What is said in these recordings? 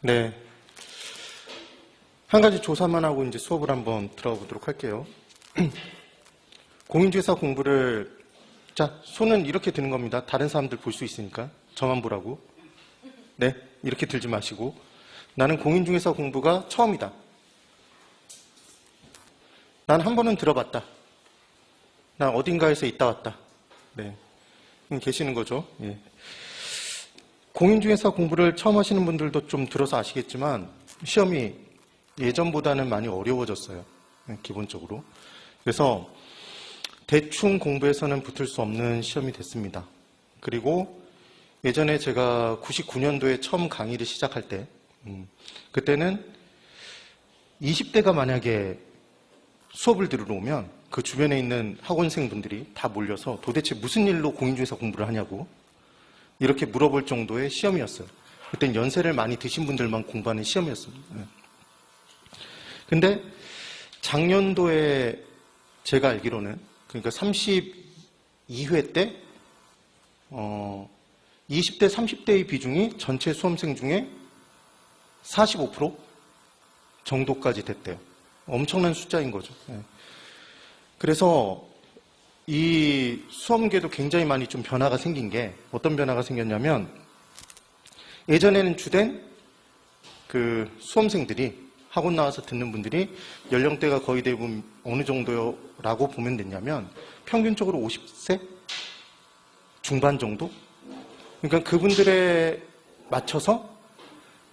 네. 한 가지 조사만 하고 이제 수업을 한번 들어가 보도록 할게요. 공인중개사 공부를, 자, 손은 이렇게 드는 겁니다. 다른 사람들 볼 수 있으니까. 저만 보라고. 네. 이렇게 들지 마시고. 나는 공인중개사 공부가 처음이다. 난 한 번은 들어봤다. 난 어딘가에서 있다 왔다. 네. 계시는 거죠. 예. 공인중개사 공부를 처음 하시는 분들도 좀 들어서 아시겠지만 시험이 예전보다는 많이 어려워졌어요. 기본적으로. 그래서 대충 공부해서는 붙을 수 없는 시험이 됐습니다. 그리고 예전에 제가 99년도에 처음 강의를 시작할 때 그때는 20대가 만약에 수업을 들으러 오면 그 주변에 있는 학원생분들이 다 몰려서 도대체 무슨 일로 공인중개사 공부를 하냐고 이렇게 물어볼 정도의 시험이었어요. 그땐 연세를 많이 드신 분들만 공부하는 시험이었습니다. 근데 작년도에 제가 알기로는 그러니까 32회 때 20대, 30대의 비중이 전체 수험생 중에 45% 정도까지 됐대요. 엄청난 숫자인 거죠. 그래서 이 수험계도 굉장히 많이 좀 변화가 생긴 게 어떤 변화가 생겼냐면 예전에는 주된 그 수험생들이 학원 나와서 듣는 분들이 연령대가 거의 대부분 어느 정도라고 보면 되냐면 평균적으로 50세 중반 정도? 그러니까 그분들에 맞춰서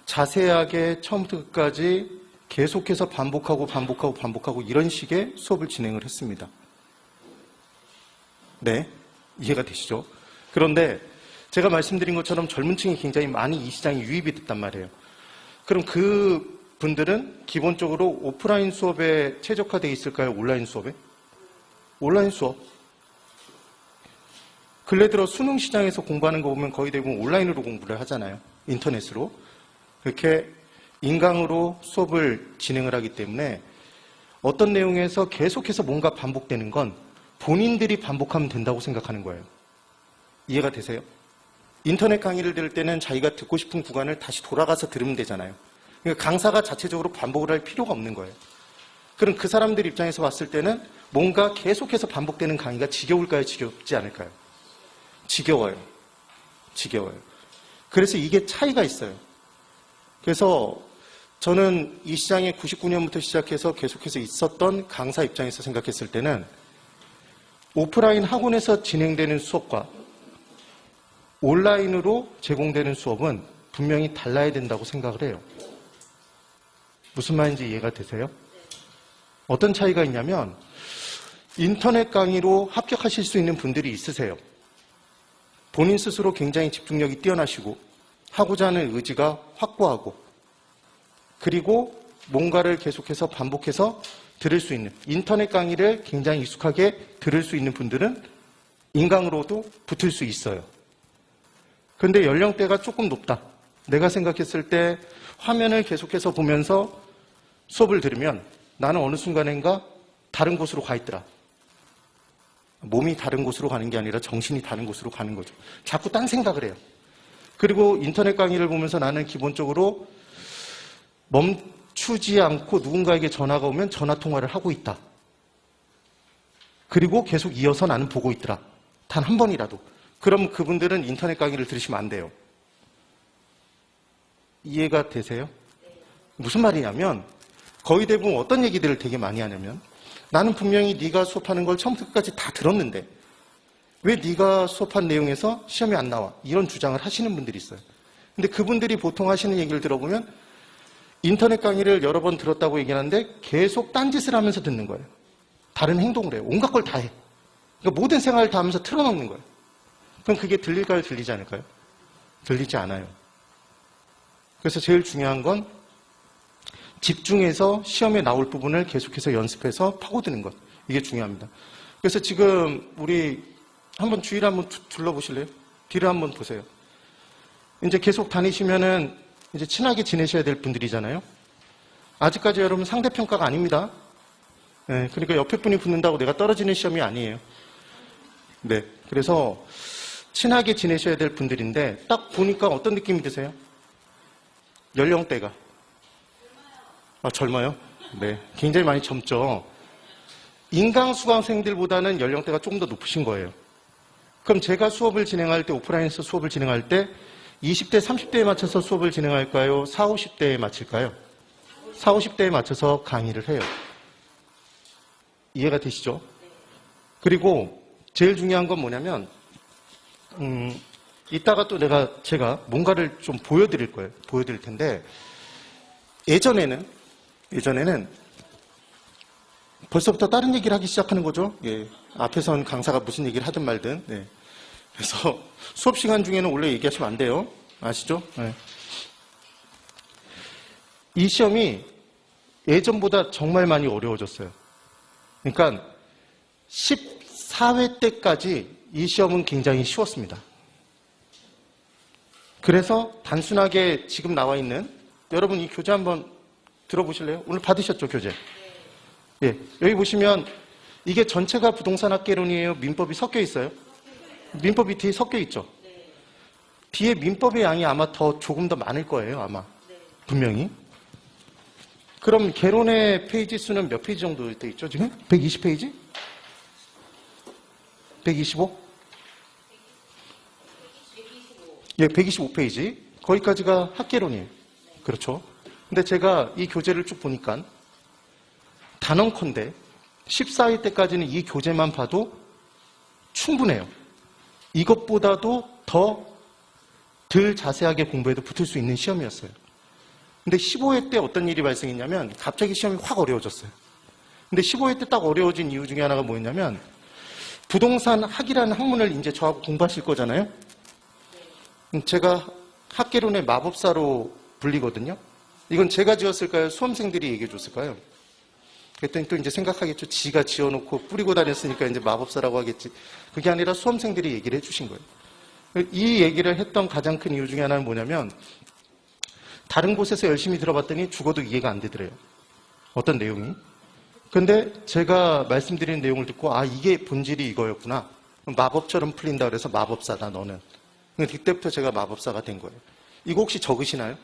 자세하게 처음부터 끝까지 계속해서 반복하고 이런 식의 수업을 진행을 했습니다. 네, 이해가 되시죠? 그런데 제가 말씀드린 것처럼 젊은 층이 굉장히 많이 이 시장에 유입이 됐단 말이에요. 그럼 그 분들은 기본적으로 오프라인 수업에 최적화되어 있을까요? 온라인 수업에? 온라인 수업. 근래 들어 수능 시장에서 공부하는 거 보면 거의 대부분 온라인으로 공부를 하잖아요. 인터넷으로. 그렇게 인강으로 수업을 진행을 하기 때문에 어떤 내용에서 계속해서 뭔가 반복되는 건 본인들이 반복하면 된다고 생각하는 거예요. 이해가 되세요? 인터넷 강의를 들을 때는 자기가 듣고 싶은 구간을 다시 돌아가서 들으면 되잖아요. 그러니까 강사가 자체적으로 반복을 할 필요가 없는 거예요. 그럼 그 사람들 입장에서 봤을 때는 뭔가 계속해서 반복되는 강의가 지겨울까요? 지겹지 않을까요? 지겨워요. 그래서 이게 차이가 있어요. 그래서 저는 이 시장에 99년부터 시작해서 계속해서 있었던 강사 입장에서 생각했을 때는 오프라인 학원에서 진행되는 수업과 온라인으로 제공되는 수업은 분명히 달라야 된다고 생각을 해요. 무슨 말인지 이해가 되세요? 어떤 차이가 있냐면 인터넷 강의로 합격하실 수 있는 분들이 있으세요. 본인 스스로 굉장히 집중력이 뛰어나시고 하고자 하는 의지가 확고하고 그리고 뭔가를 계속해서 반복해서 들을 수 있는 인터넷 강의를 굉장히 익숙하게 들을 수 있는 분들은 인강으로도 붙을 수 있어요. 그런데 연령대가 조금 높다. 내가 생각했을 때 화면을 계속해서 보면서 수업을 들으면 나는 어느 순간인가 다른 곳으로 가 있더라. 몸이 다른 곳으로 가는 게 아니라 정신이 다른 곳으로 가는 거죠. 자꾸 딴 생각을 해요. 그리고 인터넷 강의를 보면서 나는 기본적으로 멈추지 않고 누군가에게 전화가 오면 전화 통화를 하고 있다. 그리고 계속 이어서 나는 보고 있더라. 단 한 번이라도. 그럼 그분들은 인터넷 강의를 들으시면 안 돼요. 이해가 되세요? 무슨 말이냐면 거의 대부분 어떤 얘기들을 되게 많이 하냐면 나는 분명히 네가 수업하는 걸 처음부터 끝까지 다 들었는데 왜 네가 수업한 내용에서 시험이 안 나와? 이런 주장을 하시는 분들이 있어요. 근데 그분들이 보통 하시는 얘기를 들어보면 인터넷 강의를 여러 번 들었다고 얘기하는데 계속 딴짓을 하면서 듣는 거예요. 다른 행동을 해요. 온갖 걸 다 해. 그러니까 모든 생활을 다 하면서 틀어놓는 거예요. 그럼 그게 들릴까요? 들리지 않을까요? 들리지 않아요. 그래서 제일 중요한 건 집중해서 시험에 나올 부분을 계속해서 연습해서 파고드는 것. 이게 중요합니다. 그래서 지금 우리 한번 주위를 한번 둘러보실래요? 뒤를 한번 보세요. 이제 계속 다니시면은 이제 친하게 지내셔야 될 분들이잖아요. 아직까지 여러분 상대평가가 아닙니다. 네, 그러니까 옆에 분이 붙는다고 내가 떨어지는 시험이 아니에요. 네, 그래서 친하게 지내셔야 될 분들인데 딱 보니까 어떤 느낌이 드세요? 연령대가. 젊어요? 네. 굉장히 많이 젊죠. 인강 수강생들보다는 연령대가 조금 더 높으신 거예요. 그럼 제가 수업을 진행할 때, 오프라인에서 수업을 진행할 때 20대, 30대에 맞춰서 수업을 진행할까요? 40, 50대에 맞출까요? 40, 50대에 맞춰서 강의를 해요. 이해가 되시죠? 그리고 제일 중요한 건 뭐냐면 이따가 또 제가 뭔가를 좀 보여드릴 거예요. 보여드릴 텐데 예전에는 벌써부터 다른 얘기를 하기 시작하는 거죠. 예. 앞에선 강사가 무슨 얘기를 하든 말든. 네. 그래서 수업 시간 중에는 원래 얘기하시면 안 돼요. 아시죠? 네. 이 시험이 예전보다 정말 많이 어려워졌어요. 그러니까 14회 때까지 이 시험은 굉장히 쉬웠습니다. 그래서 단순하게 지금 나와 있는 여러분 이 교재 한번 들어보실래요? 오늘 받으셨죠, 교재? 예, 여기 보시면 이게 전체가 부동산학개론이에요? 민법이 섞여 있어요? 민법이 뒤에 섞여 있죠? 뒤에 민법의 양이 아마 조금 더 많을 거예요, 아마. 분명히. 그럼 개론의 페이지 수는 몇 페이지 정도 돼 있죠, 지금? 120페이지? 125? 예, 125페이지. 거기까지가 학개론이에요. 그렇죠. 근데 제가 이 교재를 쭉 보니까 단언컨대 14회 때까지는 이 교재만 봐도 충분해요. 이것보다도 덜 자세하게 공부해도 붙을 수 있는 시험이었어요. 근데 15회 때 어떤 일이 발생했냐면 갑자기 시험이 확 어려워졌어요. 근데 15회 때 딱 어려워진 이유 중에 하나가 뭐였냐면 부동산 학이라는 학문을 이제 저하고 공부하실 거잖아요. 제가 학개론의 마법사로 불리거든요. 이건 제가 지었을까요? 수험생들이 얘기해 줬을까요? 그랬더니 또 이제 생각하겠죠. 지가 지어놓고 뿌리고 다녔으니까 이제 마법사라고 하겠지. 그게 아니라 수험생들이 얘기를 해주신 거예요. 이 얘기를 했던 가장 큰 이유 중에 하나는 뭐냐면 다른 곳에서 열심히 들어봤더니 죽어도 이해가 안 되더래요. 어떤 내용이. 근데 제가 말씀드린 내용을 듣고 이게 본질이 이거였구나. 마법처럼 풀린다 그래서 마법사다 너는. 그때부터 제가 마법사가 된 거예요. 이거 혹시 적으시나요?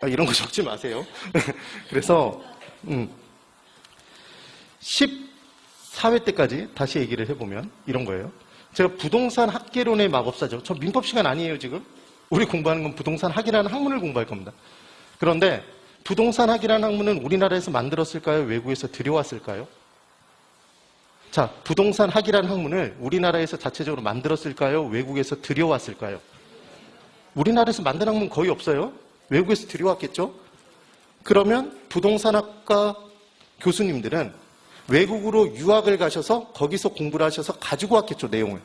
이런 거 적지 마세요. 그래서 14회 때까지 다시 얘기를 해보면 이런 거예요. 제가 부동산 학개론의 마법사죠. 저 민법 시간 아니에요 지금. 우리 공부하는 건 부동산 학이라는 학문을 공부할 겁니다. 그런데 부동산 학이라는 학문은 우리나라에서 만들었을까요? 외국에서 들여왔을까요? 자, 부동산 학이라는 학문을 우리나라에서 자체적으로 만들었을까요? 외국에서 들여왔을까요? 우리나라에서 만든 학문 거의 없어요. 외국에서 들여왔겠죠? 그러면 부동산학과 교수님들은 외국으로 유학을 가셔서 거기서 공부를 하셔서 가지고 왔겠죠, 내용을.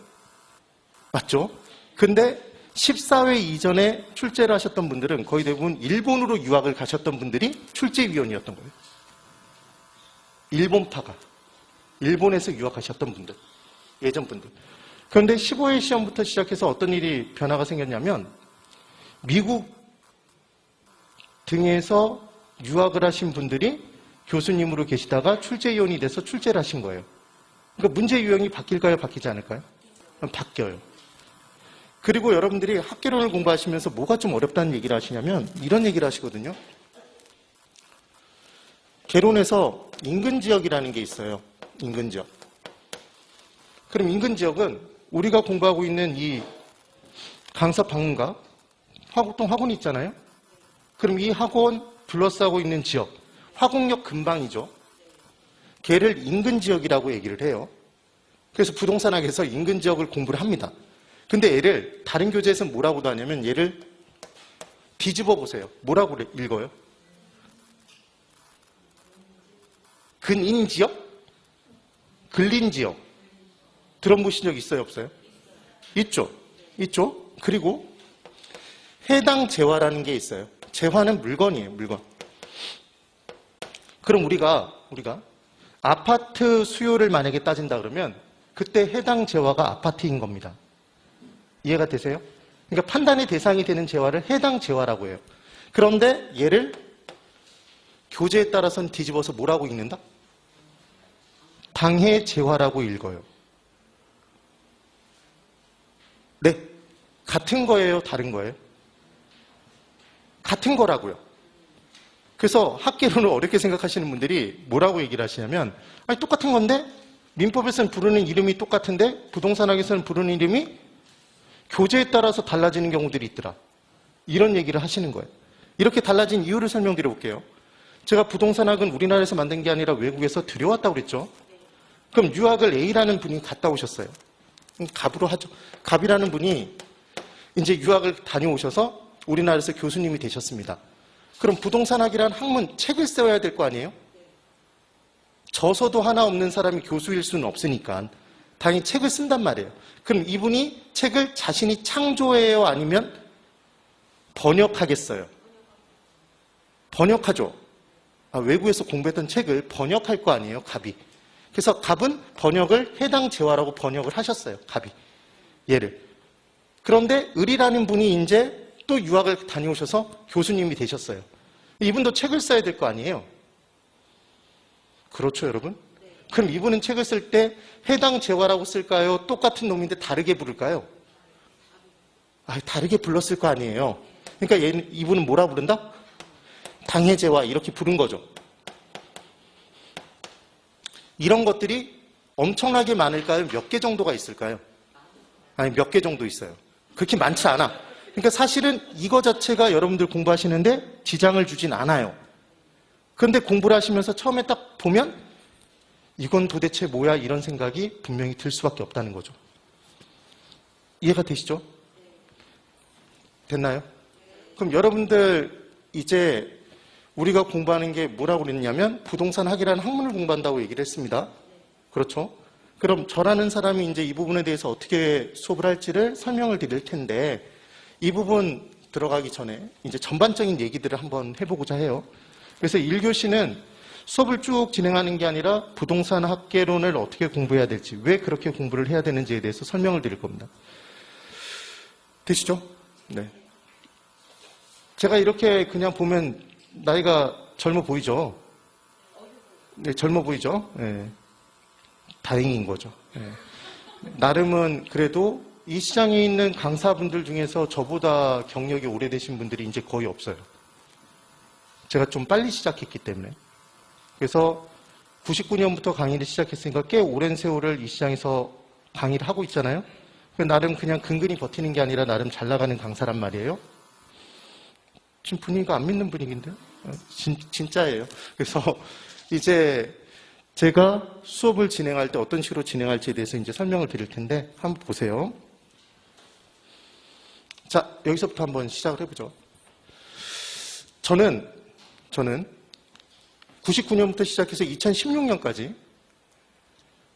맞죠? 근데 14회 이전에 출제를 하셨던 분들은 거의 대부분 일본으로 유학을 가셨던 분들이 출제위원이었던 거예요. 일본파가. 일본에서 유학하셨던 분들. 예전 분들. 그런데 15회 시험부터 시작해서 어떤 일이 변화가 생겼냐면 미국 등에서 유학을 하신 분들이 교수님으로 계시다가 출제위원이 돼서 출제를 하신 거예요. 그러니까 문제 유형이 바뀔까요? 바뀌지 않을까요? 바뀌어요. 그리고 여러분들이 학개론을 공부하시면서 뭐가 좀 어렵다는 얘기를 하시냐면 이런 얘기를 하시거든요. 개론에서 인근지역이라는 게 있어요. 인근지역. 그럼 인근지역은 우리가 공부하고 있는 이 강서방문가 화곡동 학원이 있잖아요. 그럼 이 학원 둘러싸고 있는 지역, 화곡역 근방이죠. 걔를 인근지역이라고 얘기를 해요. 그래서 부동산학에서 인근지역을 공부를 합니다. 근데 얘를 다른 교재에서는 뭐라고도 하냐면 얘를 뒤집어 보세요. 뭐라고 읽어요? 근인지역? 근린지역. 들어보신 적 있어요? 없어요? 있죠. 있죠. 그리고 해당 재화라는 게 있어요. 재화는 물건이에요. 물건. 그럼 우리가 아파트 수요를 만약에 따진다 그러면 그때 해당 재화가 아파트인 겁니다. 이해가 되세요? 그러니까 판단의 대상이 되는 재화를 해당 재화라고 해요. 그런데 얘를 교재에 따라서는 뒤집어서 뭐라고 읽는다? 방해 재화라고 읽어요. 네. 같은 거예요? 다른 거예요? 같은 거라고요. 그래서 학계론을 어렵게 생각하시는 분들이 뭐라고 얘기를 하시냐면, 아니, 똑같은 건데, 민법에서는 부르는 이름이 똑같은데, 부동산학에서는 부르는 이름이 교재에 따라서 달라지는 경우들이 있더라. 이런 얘기를 하시는 거예요. 이렇게 달라진 이유를 설명드려 볼게요. 제가 부동산학은 우리나라에서 만든 게 아니라 외국에서 들여왔다고 그랬죠. 그럼 유학을 A라는 분이 갔다 오셨어요. 갑으로 하죠. 갑이라는 분이 이제 유학을 다녀오셔서 우리나라에서 교수님이 되셨습니다. 그럼 부동산학이라는 학문 책을 써야 될 거 아니에요? 저서도 하나 없는 사람이 교수일 수는 없으니까 당연히 책을 쓴단 말이에요. 그럼 이분이 책을 자신이 창조해요? 아니면 번역하겠어요? 번역하죠. 외국에서 공부했던 책을 번역할 거 아니에요, 갑이. 그래서 갑은 번역을 해당 재화라고 번역을 하셨어요, 갑이. 얘를. 그런데 을이라는 분이 이제 또 유학을 다녀오셔서 교수님이 되셨어요. 이분도 책을 써야 될 거 아니에요? 그렇죠, 여러분? 그럼 이분은 책을 쓸 때 해당 재화라고 쓸까요? 똑같은 놈인데 다르게 부를까요? 다르게 불렀을 거 아니에요? 그러니까 이분은 뭐라 부른다? 당해 재화 이렇게 부른 거죠. 이런 것들이 엄청나게 많을까요? 몇 개 정도가 있을까요? 아니, 몇 개 정도 있어요. 그렇게 많지 않아. 그러니까 사실은 이거 자체가 여러분들 공부하시는데 지장을 주진 않아요. 그런데 공부를 하시면서 처음에 딱 보면 이건 도대체 뭐야? 이런 생각이 분명히 들 수밖에 없다는 거죠. 이해가 되시죠? 됐나요? 그럼 여러분들 이제 우리가 공부하는 게 뭐라고 그랬냐면 부동산 학이라는 학문을 공부한다고 얘기를 했습니다. 그렇죠? 그럼 저라는 사람이 이제 이 부분에 대해서 어떻게 수업을 할지를 설명을 드릴 텐데 이 부분 들어가기 전에 이제 전반적인 얘기들을 한번 해보고자 해요. 그래서 1교시는 수업을 쭉 진행하는 게 아니라 부동산 학계론을 어떻게 공부해야 될지, 왜 그렇게 공부를 해야 되는지에 대해서 설명을 드릴 겁니다. 되시죠? 네. 제가 이렇게 그냥 보면 나이가 젊어 보이죠? 네, 젊어 보이죠? 네. 다행인 거죠. 네. 나름은 그래도 이 시장에 있는 강사분들 중에서 저보다 경력이 오래되신 분들이 이제 거의 없어요. 제가 좀 빨리 시작했기 때문에. 그래서 99년부터 강의를 시작했으니까 꽤 오랜 세월을 이 시장에서 강의를 하고 있잖아요. 나름 그냥 근근히 버티는 게 아니라 나름 잘 나가는 강사란 말이에요. 지금 분위기가 안 믿는 분위기인데요. 진짜예요. 그래서 이제 제가 수업을 진행할 때 어떤 식으로 진행할지에 대해서 이제 설명을 드릴 텐데 한번 보세요. 자, 여기서부터 한번 시작을 해보죠. 저는 99년부터 시작해서 2016년까지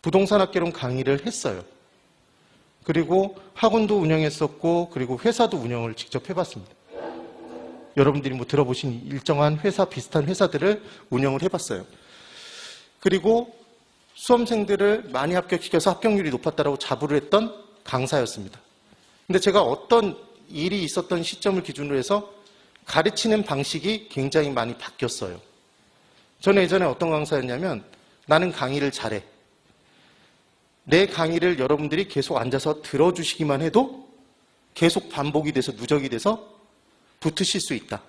부동산 학계론 강의를 했어요. 그리고 학원도 운영했었고 그리고 회사도 운영을 직접 해봤습니다. 여러분들이 뭐 들어보신 일정한 회사, 비슷한 회사들을 운영을 해봤어요. 그리고 수험생들을 많이 합격시켜서 합격률이 높았다라고 자부를 했던 강사였습니다. 근데 제가 어떤 일이 있었던 시점을 기준으로 해서 가르치는 방식이 굉장히 많이 바뀌었어요. 저는 예전에 어떤 강사였냐면 나는 강의를 잘해. 내 강의를 여러분들이 계속 앉아서 들어주시기만 해도 계속 반복이 돼서 누적이 돼서 붙으실 수 있다.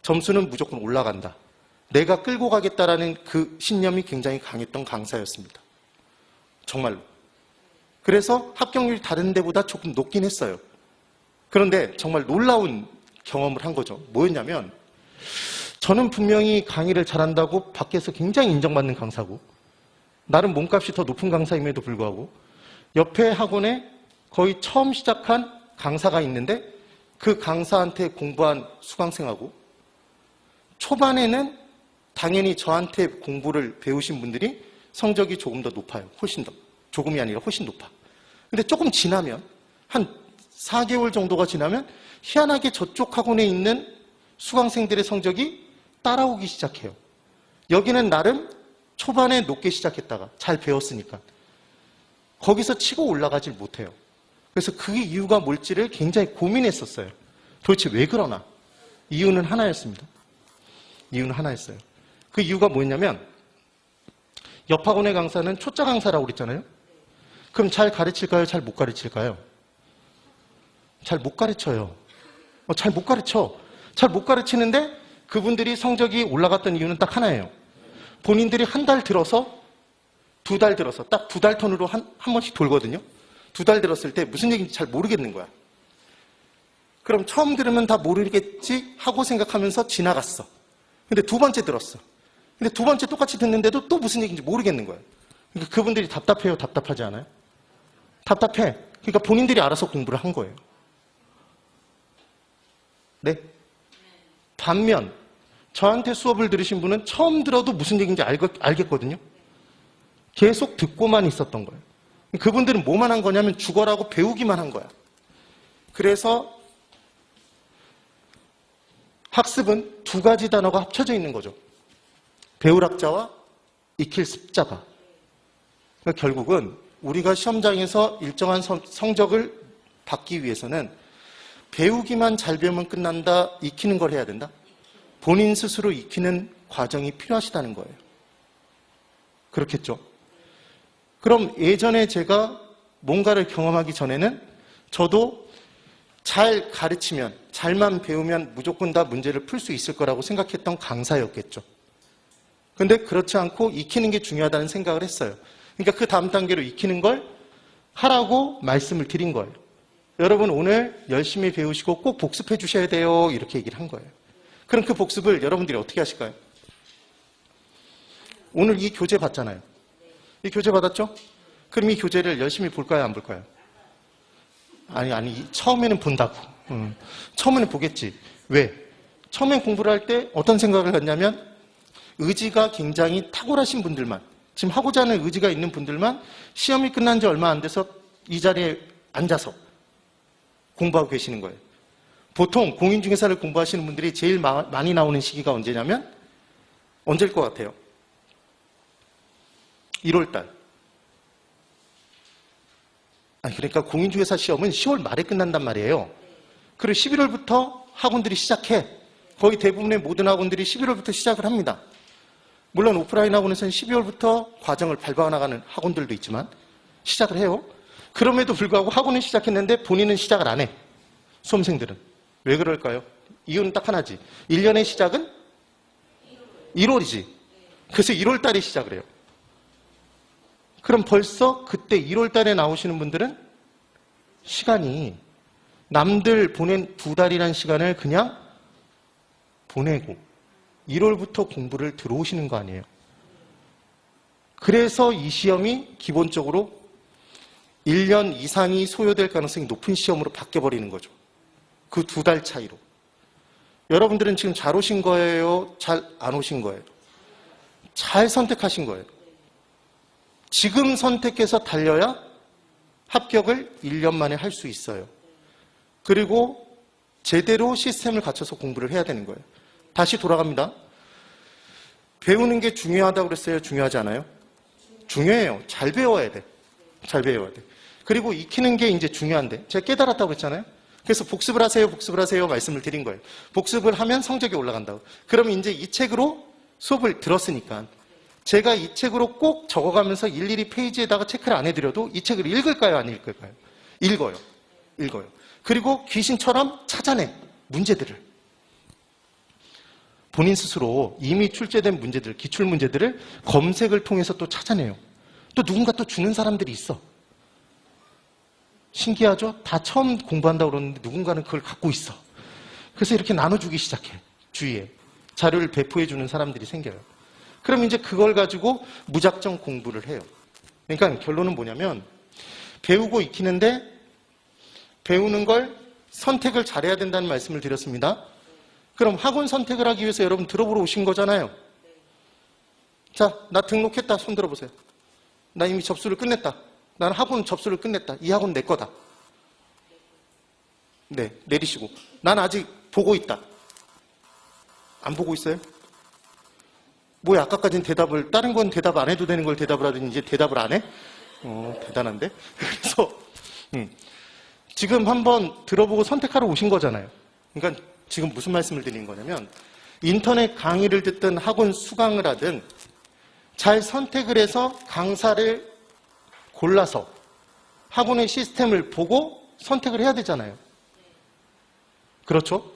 점수는 무조건 올라간다. 내가 끌고 가겠다라는 그 신념이 굉장히 강했던 강사였습니다. 정말로. 그래서 합격률이 다른 데보다 조금 높긴 했어요. 그런데 정말 놀라운 경험을 한 거죠. 뭐였냐면 저는 분명히 강의를 잘한다고 밖에서 굉장히 인정받는 강사고 나름 몸값이 더 높은 강사임에도 불구하고 옆에 학원에 거의 처음 시작한 강사가 있는데 그 강사한테 공부한 수강생하고 초반에는 당연히 저한테 공부를 배우신 분들이 성적이 조금 더 높아요. 훨씬 더. 조금이 아니라 훨씬 높아. 근데 조금 지나면 한 4개월 정도가 지나면 희한하게 저쪽 학원에 있는 수강생들의 성적이 따라오기 시작해요. 여기는 나름 초반에 높게 시작했다가 잘 배웠으니까 거기서 치고 올라가질 못해요. 그래서 그 이유가 뭘지를 굉장히 고민했었어요. 도대체 왜 그러나? 이유는 하나였습니다. 이유는 하나였어요. 그 이유가 뭐였냐면 옆 학원의 강사는 초짜 강사라고 그랬잖아요. 그럼 잘 가르칠까요? 잘 못 가르칠까요? 잘 못 가르쳐요. 잘 못 가르쳐. 잘 못 가르치는데 그분들이 성적이 올라갔던 이유는 딱 하나예요. 본인들이 한 달 들어서, 두 달 들어서, 딱 두 달 턴으로 한 번씩 돌거든요. 두 달 들었을 때 무슨 얘기인지 잘 모르겠는 거야. 그럼 처음 들으면 다 모르겠지 하고 생각하면서 지나갔어. 근데 두 번째 들었어. 근데 두 번째 똑같이 듣는데도 또 무슨 얘기인지 모르겠는 거예요. 그러니까 그분들이 답답해요? 답답하지 않아요? 답답해. 그러니까 본인들이 알아서 공부를 한 거예요. 네? 반면 저한테 수업을 들으신 분은 처음 들어도 무슨 얘기인지 알겠거든요. 계속 듣고만 있었던 거예요. 그분들은 뭐만 한 거냐면 죽어라고 배우기만 한 거야. 그래서 학습은 두 가지 단어가 합쳐져 있는 거죠. 배울 학자와 익힐 습자가. 그러니까 결국은 우리가 시험장에서 일정한 성적을 받기 위해서는 배우기만 잘 배우면 끝난다, 익히는 걸 해야 된다. 본인 스스로 익히는 과정이 필요하시다는 거예요. 그렇겠죠? 그럼 예전에 제가 뭔가를 경험하기 전에는 저도 잘 가르치면, 잘만 배우면 무조건 다 문제를 풀 수 있을 거라고 생각했던 강사였겠죠. 근데 그렇지 않고 익히는 게 중요하다는 생각을 했어요. 그러니까 그 다음 단계로 익히는 걸 하라고 말씀을 드린 거예요. 여러분 오늘 열심히 배우시고 꼭 복습해 주셔야 돼요. 이렇게 얘기를 한 거예요. 그럼 그 복습을 여러분들이 어떻게 하실까요? 오늘 이 교재 봤잖아요. 이 교재 받았죠? 그럼 이 교재를 열심히 볼까요? 안 볼까요? 아니, 처음에는 본다고. 처음에는 보겠지. 왜? 처음엔 공부를 할 때 어떤 생각을 했냐면 의지가 굉장히 탁월하신 분들만, 지금 하고자 하는 의지가 있는 분들만 시험이 끝난 지 얼마 안 돼서 이 자리에 앉아서 공부하고 계시는 거예요. 보통 공인중개사를 공부하시는 분들이 제일 많이 나오는 시기가 언제냐면 언제일 것 같아요? 1월달. 그러니까 공인중개사 시험은 10월 말에 끝난단 말이에요. 그리고 11월부터 학원들이 시작해. 거의 대부분의 모든 학원들이 11월부터 시작을 합니다. 물론 오프라인 학원에서는 12월부터 과정을 밟아나가는 학원들도 있지만 시작을 해요. 그럼에도 불구하고 학원은 시작했는데 본인은 시작을 안 해. 수험생들은. 왜 그럴까요? 이유는 딱 하나지. 1년의 시작은 1월이지. 그래서 1월 달에 시작을 해요. 그럼 벌써 그때 1월 달에 나오시는 분들은 시간이 남들 보낸 두 달이라는 시간을 그냥 보내고 1월부터 공부를 들어오시는 거 아니에요. 그래서 이 시험이 기본적으로 1년 이상이 소요될 가능성이 높은 시험으로 바뀌어버리는 거죠. 그 두 달 차이로. 여러분들은 지금 잘 오신 거예요? 잘 안 오신 거예요? 잘 선택하신 거예요. 지금 선택해서 달려야 합격을 1년 만에 할 수 있어요. 그리고 제대로 시스템을 갖춰서 공부를 해야 되는 거예요. 다시 돌아갑니다. 배우는 게 중요하다고 그랬어요? 중요하지 않아요? 중요해요. 잘 배워야 돼. 잘 배워야 돼. 그리고 익히는 게 이제 중요한데 제가 깨달았다고 했잖아요. 그래서 복습을 하세요 말씀을 드린 거예요. 복습을 하면 성적이 올라간다고. 그럼 이제 이 책으로 수업을 들었으니까 제가 이 책으로 꼭 적어가면서 일일이 페이지에다가 체크를 안 해드려도 이 책을 읽을까요? 안 읽을까요? 읽어요. 읽어요. 그리고 귀신처럼 찾아내. 문제들을. 본인 스스로 이미 출제된 문제들, 기출문제들을 검색을 통해서 또 찾아내요. 또 누군가 또 주는 사람들이 있어. 신기하죠? 다 처음 공부한다고 그러는데 누군가는 그걸 갖고 있어. 그래서 이렇게 나눠주기 시작해. 주위에. 자료를 배포해주는 사람들이 생겨요. 그럼 이제 그걸 가지고 무작정 공부를 해요. 그러니까 결론은 뭐냐면 배우고 익히는데 배우는 걸 선택을 잘해야 된다는 말씀을 드렸습니다. 그럼 학원 선택을 하기 위해서 여러분 들어보러 오신 거잖아요. 자, 나 등록했다. 손 들어보세요. 나 이미 접수를 끝냈다. 나는 학원 접수를 끝냈다. 이 학원 내 거다. 네, 내리시고. 난 아직 보고 있다. 안 보고 있어요? 뭐야, 아까까지는 대답을, 다른 건 대답 안 해도 되는 걸 대답을 하더니 이제 대답을 안 해? 대단한데? 그래서, 지금 한번 들어보고 선택하러 오신 거잖아요. 그러니까 지금 무슨 말씀을 드리는 거냐면, 인터넷 강의를 듣든 학원 수강을 하든 잘 선택을 해서 강사를 골라서 학원의 시스템을 보고 선택을 해야 되잖아요. 그렇죠?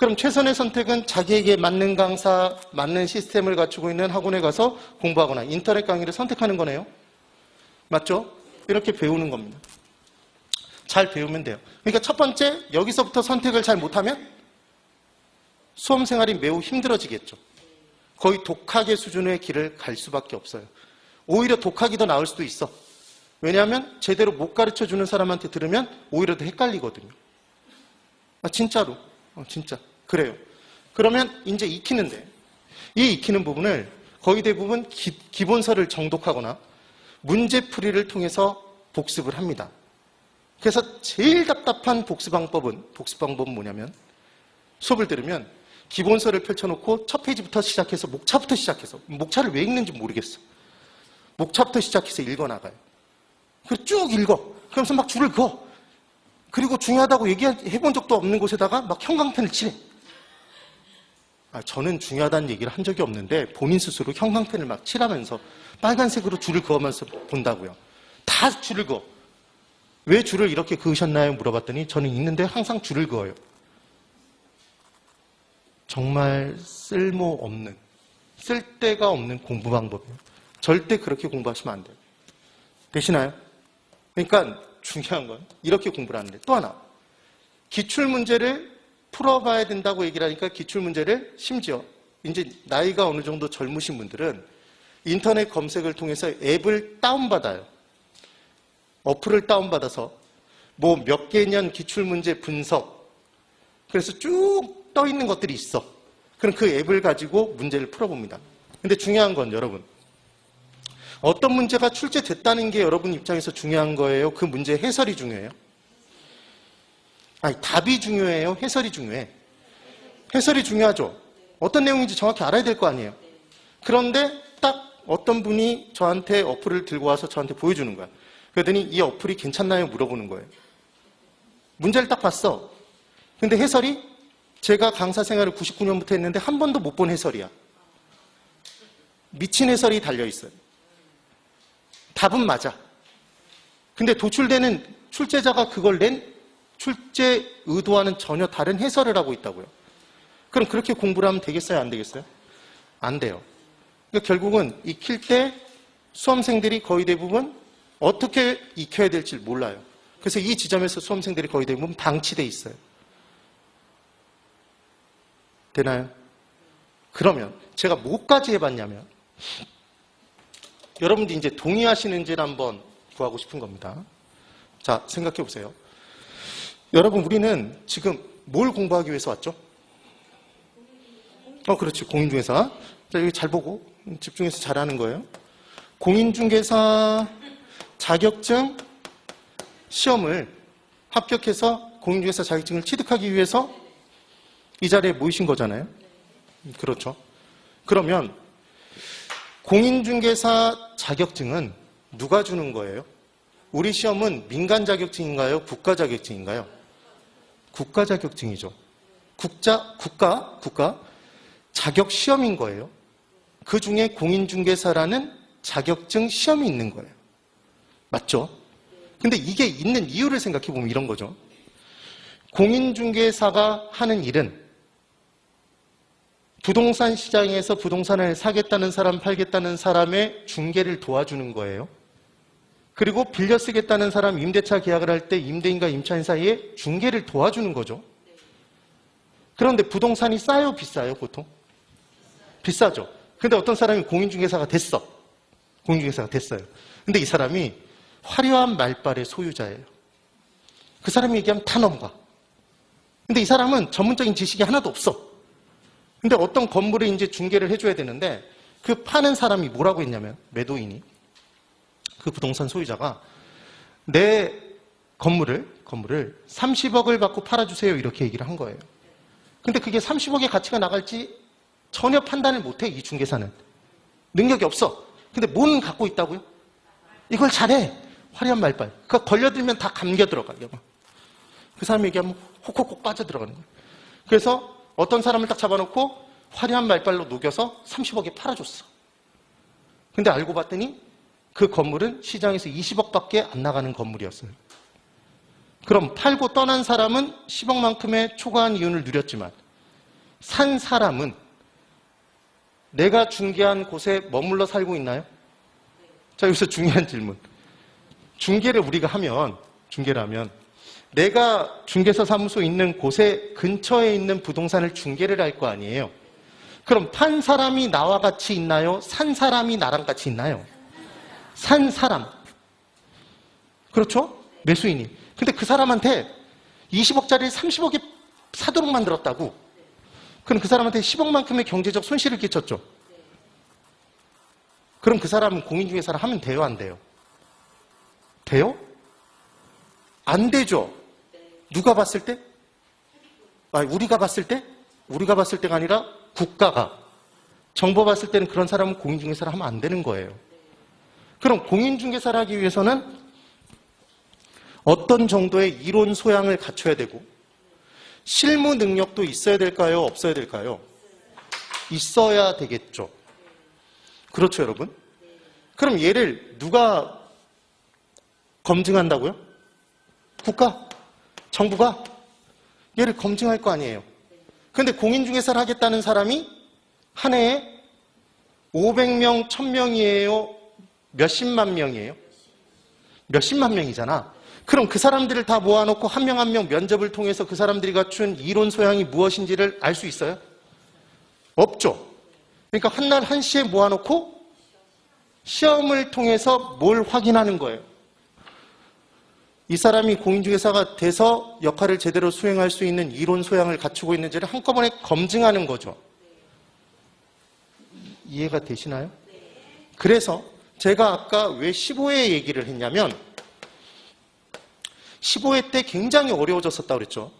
그럼 최선의 선택은 자기에게 맞는 강사, 맞는 시스템을 갖추고 있는 학원에 가서 공부하거나 인터넷 강의를 선택하는 거네요. 맞죠? 이렇게 배우는 겁니다. 잘 배우면 돼요. 그러니까 첫 번째, 여기서부터 선택을 잘 못하면 수험 생활이 매우 힘들어지겠죠. 거의 독학의 수준의 길을 갈 수밖에 없어요. 오히려 독학이 더 나을 수도 있어. 왜냐하면 제대로 못 가르쳐주는 사람한테 들으면 오히려 더 헷갈리거든요. 진짜로. 진짜. 그래요. 그러면 이제 익히는데, 이 익히는 부분을 거의 대부분 기본서를 정독하거나 문제풀이를 통해서 복습을 합니다. 그래서 제일 답답한 복습 방법은 뭐냐면 수업을 들으면 기본서를 펼쳐놓고 첫 페이지부터 시작해서 목차부터 시작해서 목차를 왜 읽는지 모르겠어. 목차부터 시작해서 읽어나가요. 그리고 쭉 읽어. 그러면서 막 줄을 그어. 그리고 중요하다고 얘기해본 적도 없는 곳에다가 막 형광펜을 칠해. 저는 중요하다는 얘기를 한 적이 없는데 본인 스스로 형광펜을 막 칠하면서 빨간색으로 줄을 그으면서 본다고요. 다 줄을 그어. 왜 줄을 이렇게 그으셨나요? 물어봤더니 저는 읽는데 항상 줄을 그어요. 정말 쓸모없는, 쓸데가 없는 공부 방법이에요. 절대 그렇게 공부하시면 안 돼요. 되시나요? 그러니까 중요한 건 이렇게 공부를 하는데 또 하나, 기출문제를 풀어봐야 된다고 얘기를 하니까 기출문제를 심지어 이제 나이가 어느 정도 젊으신 분들은 인터넷 검색을 통해서 앱을 다운받아요. 어플을 다운받아서 뭐 몇 개년 기출문제 분석, 그래서 쭉 떠 있는 것들이 있어. 그럼 그 앱을 가지고 문제를 풀어봅니다. 근데 중요한 건 여러분, 어떤 문제가 출제됐다는 게 여러분 입장에서 중요한 거예요? 그 문제 해설이 중요해요? 답이 중요해요? 해설이 중요해? 해설이 중요하죠. 어떤 내용인지 정확히 알아야 될 거 아니에요. 그런데 딱 어떤 분이 저한테 어플을 들고 와서 저한테 보여주는 거야. 그러더니 이 어플이 괜찮나요? 물어보는 거예요. 문제를 딱 봤어. 근데 해설이 제가 강사 생활을 99년부터 했는데 한 번도 못 본 해설이야. 미친 해설이 달려있어요. 답은 맞아. 근데 도출되는 출제자가 그걸 낸 출제 의도와는 전혀 다른 해설을 하고 있다고요. 그럼 그렇게 공부를 하면 되겠어요? 안 되겠어요? 안 돼요. 그러니까 결국은 익힐 때 수험생들이 거의 대부분 어떻게 익혀야 될지 몰라요. 그래서 이 지점에서 수험생들이 거의 대부분 방치돼 있어요. 되나요? 그러면 제가 뭐까지 해봤냐면 여러분들이 이제 동의하시는지를 한번 구하고 싶은 겁니다. 자, 생각해 보세요. 여러분, 우리는 지금 뭘 공부하기 위해서 왔죠? 그렇지. 공인중개사. 자, 여기 잘 보고 집중해서 잘하는 거예요. 공인중개사 자격증 시험을 합격해서 공인중개사 자격증을 취득하기 위해서 이 자리에 모이신 거잖아요. 그렇죠. 그러면 공인중개사 자격증은 누가 주는 거예요? 우리 시험은 민간 자격증인가요? 국가 자격증인가요? 국가 자격증이죠. 국가 자격 시험인 거예요. 그 중에 공인중개사라는 자격증 시험이 있는 거예요. 맞죠? 근데 이게 있는 이유를 생각해 보면 이런 거죠. 공인중개사가 하는 일은 부동산 시장에서 부동산을 사겠다는 사람, 팔겠다는 사람의 중개를 도와주는 거예요. 그리고 빌려 쓰겠다는 사람, 임대차 계약을 할 때 임대인과 임차인 사이에 중개를 도와주는 거죠. 그런데 부동산이 싸요, 비싸요, 보통? 비싸죠. 근데 어떤 사람이 공인중개사가 됐어. 공인중개사가 됐어요. 근데 이 사람이 화려한 말빨의 소유자예요. 그 사람이 얘기하면 다 넘어가. 근데 이 사람은 전문적인 지식이 하나도 없어. 근데 어떤 건물을 이제 중개를 해줘야 되는데 그 파는 사람이 뭐라고 했냐면 매도인이 그 부동산 소유자가 내 건물을 30억을 받고 팔아주세요 이렇게 얘기를 한 거예요. 근데 그게 30억의 가치가 나갈지 전혀 판단을 못해. 이 중개사는 능력이 없어. 근데 뭔 갖고 있다고요? 이걸 잘해. 화려한 말빨. 그러니까 걸려들면 다 감겨 들어가요. 그 사람이 얘기하면 혹혹혹 빠져들어가는 거예요. 그래서 어떤 사람을 딱 잡아놓고 화려한 말빨로 녹여서 30억에 팔아줬어. 근데 알고 봤더니 그 건물은 시장에서 20억밖에 안 나가는 건물이었어요. 그럼 팔고 떠난 사람은 10억만큼의 초과한 이윤을 누렸지만 산 사람은 내가 중개한 곳에 머물러 살고 있나요? 자, 여기서 중요한 질문. 중개를 하면 내가 중개사 사무소 있는 곳에 근처에 있는 부동산을 중개를 할 거 아니에요. 그럼 판 사람이 나와 같이 있나요? 산 사람이 나랑 같이 있나요? 산 사람. 그렇죠? 매수인이. 근데 그 사람한테 20억짜리를 30억에 사도록 만들었다고. 그럼 그 사람한테 10억만큼의 경제적 손실을 끼쳤죠. 그럼 그 사람은 공인중개사를 하면 돼요, 안 돼요? 돼요? 안 되죠. 누가 봤을 때? 우리가 봤을 때? 우리가 봤을 때가 아니라 국가가. 정부 봤을 때는 그런 사람은 공인중개사를 하면 안 되는 거예요. 그럼 공인중개사를 하기 위해서는 어떤 정도의 이론 소양을 갖춰야 되고 실무 능력도 있어야 될까요? 없어야 될까요? 있어야 되겠죠. 그렇죠, 여러분? 그럼 얘를 누가 검증한다고요? 국가? 정부가? 얘를 검증할 거 아니에요. 그런데 공인중개사를 하겠다는 사람이 한 해에 500명, 1000명이에요? 몇십만 명이에요? 몇십만 명이잖아. 그럼 그 사람들을 다 모아놓고 한 명 한 명 면접을 통해서 그 사람들이 갖춘 이론 소양이 무엇인지를 알 수 있어요? 없죠. 그러니까 한 날 한시에 모아놓고 시험을 통해서 뭘 확인하는 거예요? 이 사람이 공인중개사가 돼서 역할을 제대로 수행할 수 있는 이론 소양을 갖추고 있는지를 한꺼번에 검증하는 거죠. 이해가 되시나요? 그래서 제가 아까 왜 15회 얘기를 했냐면 15회 때 굉장히 어려워졌었다고 그랬죠.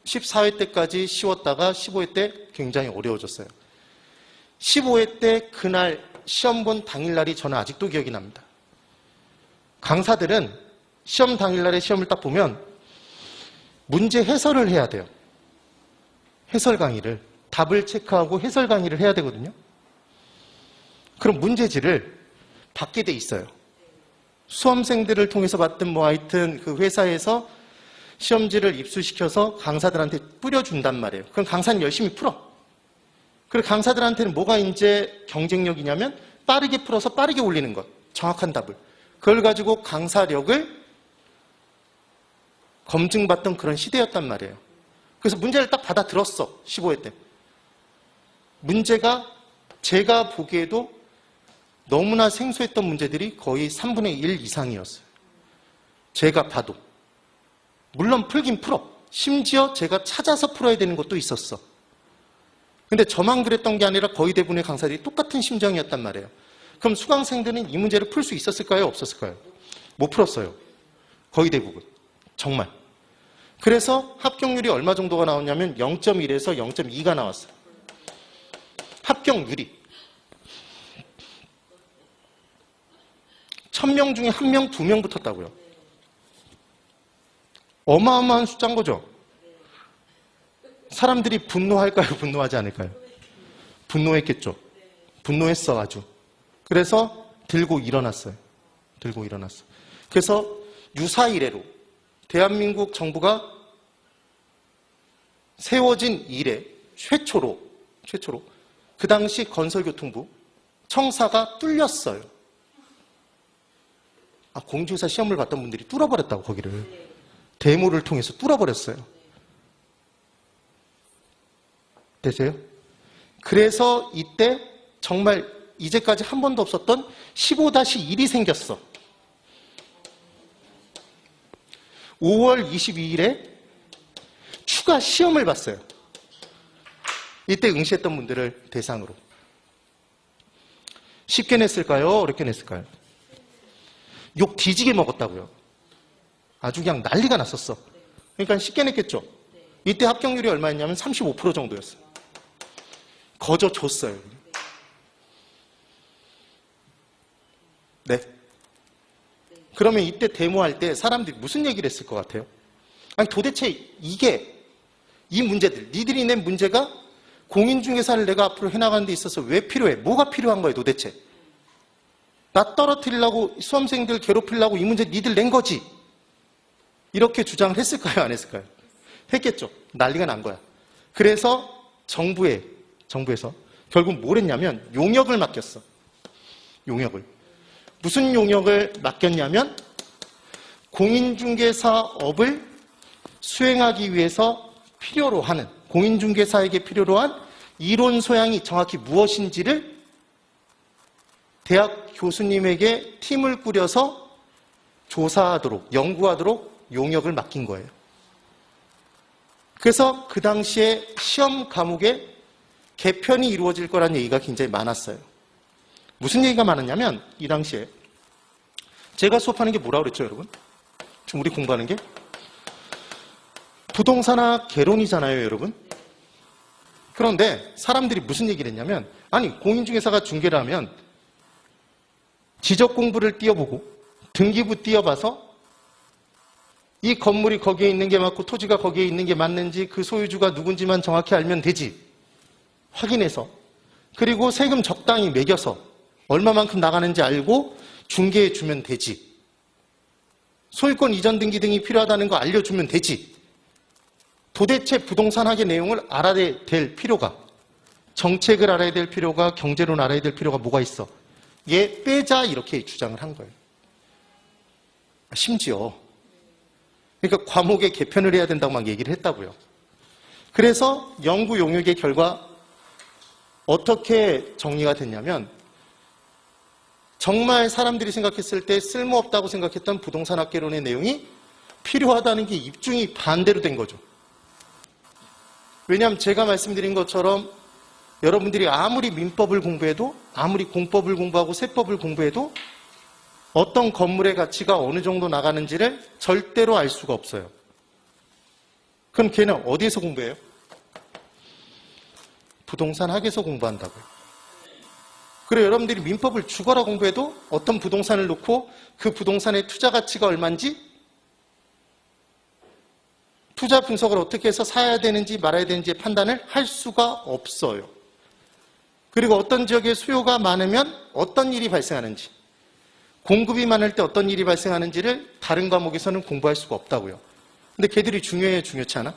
14회 때까지 쉬웠다가 15회 때 굉장히 어려워졌어요. 15회 때 그날 시험 본 당일날이 저는 아직도 기억이 납니다. 강사들은 시험 당일날에 시험을 딱 보면 문제 해설을 해야 돼요. 해설 강의를. 답을 체크하고 해설 강의를 해야 되거든요. 그럼 문제지를 받게 돼 있어요. 수험생들을 통해서 받든 하여튼 그 회사에서 시험지를 입수시켜서 강사들한테 뿌려준단 말이에요. 그럼 강사는 열심히 풀어. 그리고 강사들한테는 뭐가 이제 경쟁력이냐면 빠르게 풀어서 빠르게 올리는 것. 정확한 답을. 그걸 가지고 강사력을 검증받던 그런 시대였단 말이에요. 그래서 문제를 딱 받아들었어. 15회 때. 문제가 제가 보기에도 너무나 생소했던 문제들이 거의 3분의 1 이상이었어요. 제가 봐도. 물론 풀긴 풀어. 심지어 제가 찾아서 풀어야 되는 것도 있었어. 근데 저만 그랬던 게 아니라 거의 대부분의 강사들이 똑같은 심정이었단 말이에요. 그럼 수강생들은 이 문제를 풀 수 있었을까요? 없었을까요? 못 풀었어요. 거의 대부분. 정말. 그래서 합격률이 얼마 정도가 나왔냐면 0.1에서 0.2가 나왔어요. 합격률이. 1000명 중에 1명, 2명 붙었다고요. 어마어마한 숫자인 거죠. 사람들이 분노할까요? 분노하지 않을까요? 분노했겠죠. 분노했어 아주. 그래서 들고 일어났어요. 들고 일어났어. 그래서 유사 이래로 대한민국 정부가 세워진 이래 최초로 그 당시 건설교통부 청사가 뚫렸어요. 공중사 시험을 봤던 분들이 뚫어버렸다고 거기를. 데모를 통해서 뚫어버렸어요. 되세요? 그래서 이때 정말 이제까지 한 번도 없었던 15-1이 생겼어. 5월 22일에 추가 시험을 봤어요. 이때 응시했던 분들을 대상으로. 쉽게 냈을까요? 어렵게 냈을까요? 욕 뒤지게 먹었다고요. 아주 그냥 난리가 났었어. 그러니까 쉽게 냈겠죠. 이때 합격률이 얼마였냐면 35% 정도였어요. 거저 줬어요. 네. 그러면 이때 데모할 때 사람들이 무슨 얘기를 했을 것 같아요? 아니 도대체 이 문제들, 니들이 낸 문제가 공인중개사를 내가 앞으로 해나가는 데 있어서 왜 필요해? 뭐가 필요한 거예요 도대체? 나 떨어뜨리려고 수험생들 괴롭히려고 이 문제 니들 낸 거지. 이렇게 주장을 했을까요? 안 했을까요? 했겠죠. 난리가 난 거야. 그래서 정부에서 결국 뭘 했냐면 용역을 맡겼어. 용역을. 무슨 용역을 맡겼냐면 공인중개사업을 수행하기 위해서 필요로 하는, 공인중개사에게 필요로 한 이론 소양이 정확히 무엇인지를 대학 교수님에게 팀을 꾸려서 조사하도록, 연구하도록 용역을 맡긴 거예요. 그래서 그 당시에 시험 과목에 개편이 이루어질 거라는 얘기가 굉장히 많았어요. 무슨 얘기가 많았냐면 이 당시에 제가 수업하는 게 뭐라고 그랬죠, 여러분? 지금 우리 공부하는 게 부동산학 개론이잖아요, 여러분. 그런데 사람들이 무슨 얘기를 했냐면, 아니 공인중개사가 중개를 하면 지적 공부를 띄워보고 등기부 띄워봐서 이 건물이 거기에 있는 게 맞고 토지가 거기에 있는 게 맞는지 그 소유주가 누군지만 정확히 알면 되지. 확인해서. 그리고 세금 적당히 매겨서 얼마만큼 나가는지 알고 중개해 주면 되지. 소유권 이전 등기 등이 필요하다는 거 알려주면 되지. 도대체 부동산학의 내용을 알아야 될 필요가, 정책을 알아야 될 필요가, 경제론 알아야 될 필요가 뭐가 있어? 얘 빼자 이렇게 주장을 한 거예요. 심지어 그러니까 과목의 개편을 해야 된다고 막 얘기를 했다고요. 그래서 연구 용역의 결과 어떻게 정리가 됐냐면 정말 사람들이 생각했을 때 쓸모없다고 생각했던 부동산학개론의 내용이 필요하다는 게 입증이 반대로 된 거죠. 왜냐하면 제가 말씀드린 것처럼 여러분들이 아무리 민법을 공부해도, 아무리 공법을 공부하고 세법을 공부해도 어떤 건물의 가치가 어느 정도 나가는지를 절대로 알 수가 없어요. 그럼 걔는 어디에서 공부해요? 부동산학에서 공부한다고요. 그리고 여러분들이 민법을 죽어라 공부해도 어떤 부동산을 놓고 그 부동산의 투자 가치가 얼마인지, 투자 분석을 어떻게 해서 사야 되는지 말아야 되는지의 판단을 할 수가 없어요. 그리고 어떤 지역에 수요가 많으면 어떤 일이 발생하는지, 공급이 많을 때 어떤 일이 발생하는지를 다른 과목에서는 공부할 수가 없다고요. 근데 걔들이 중요해요, 중요치 않아?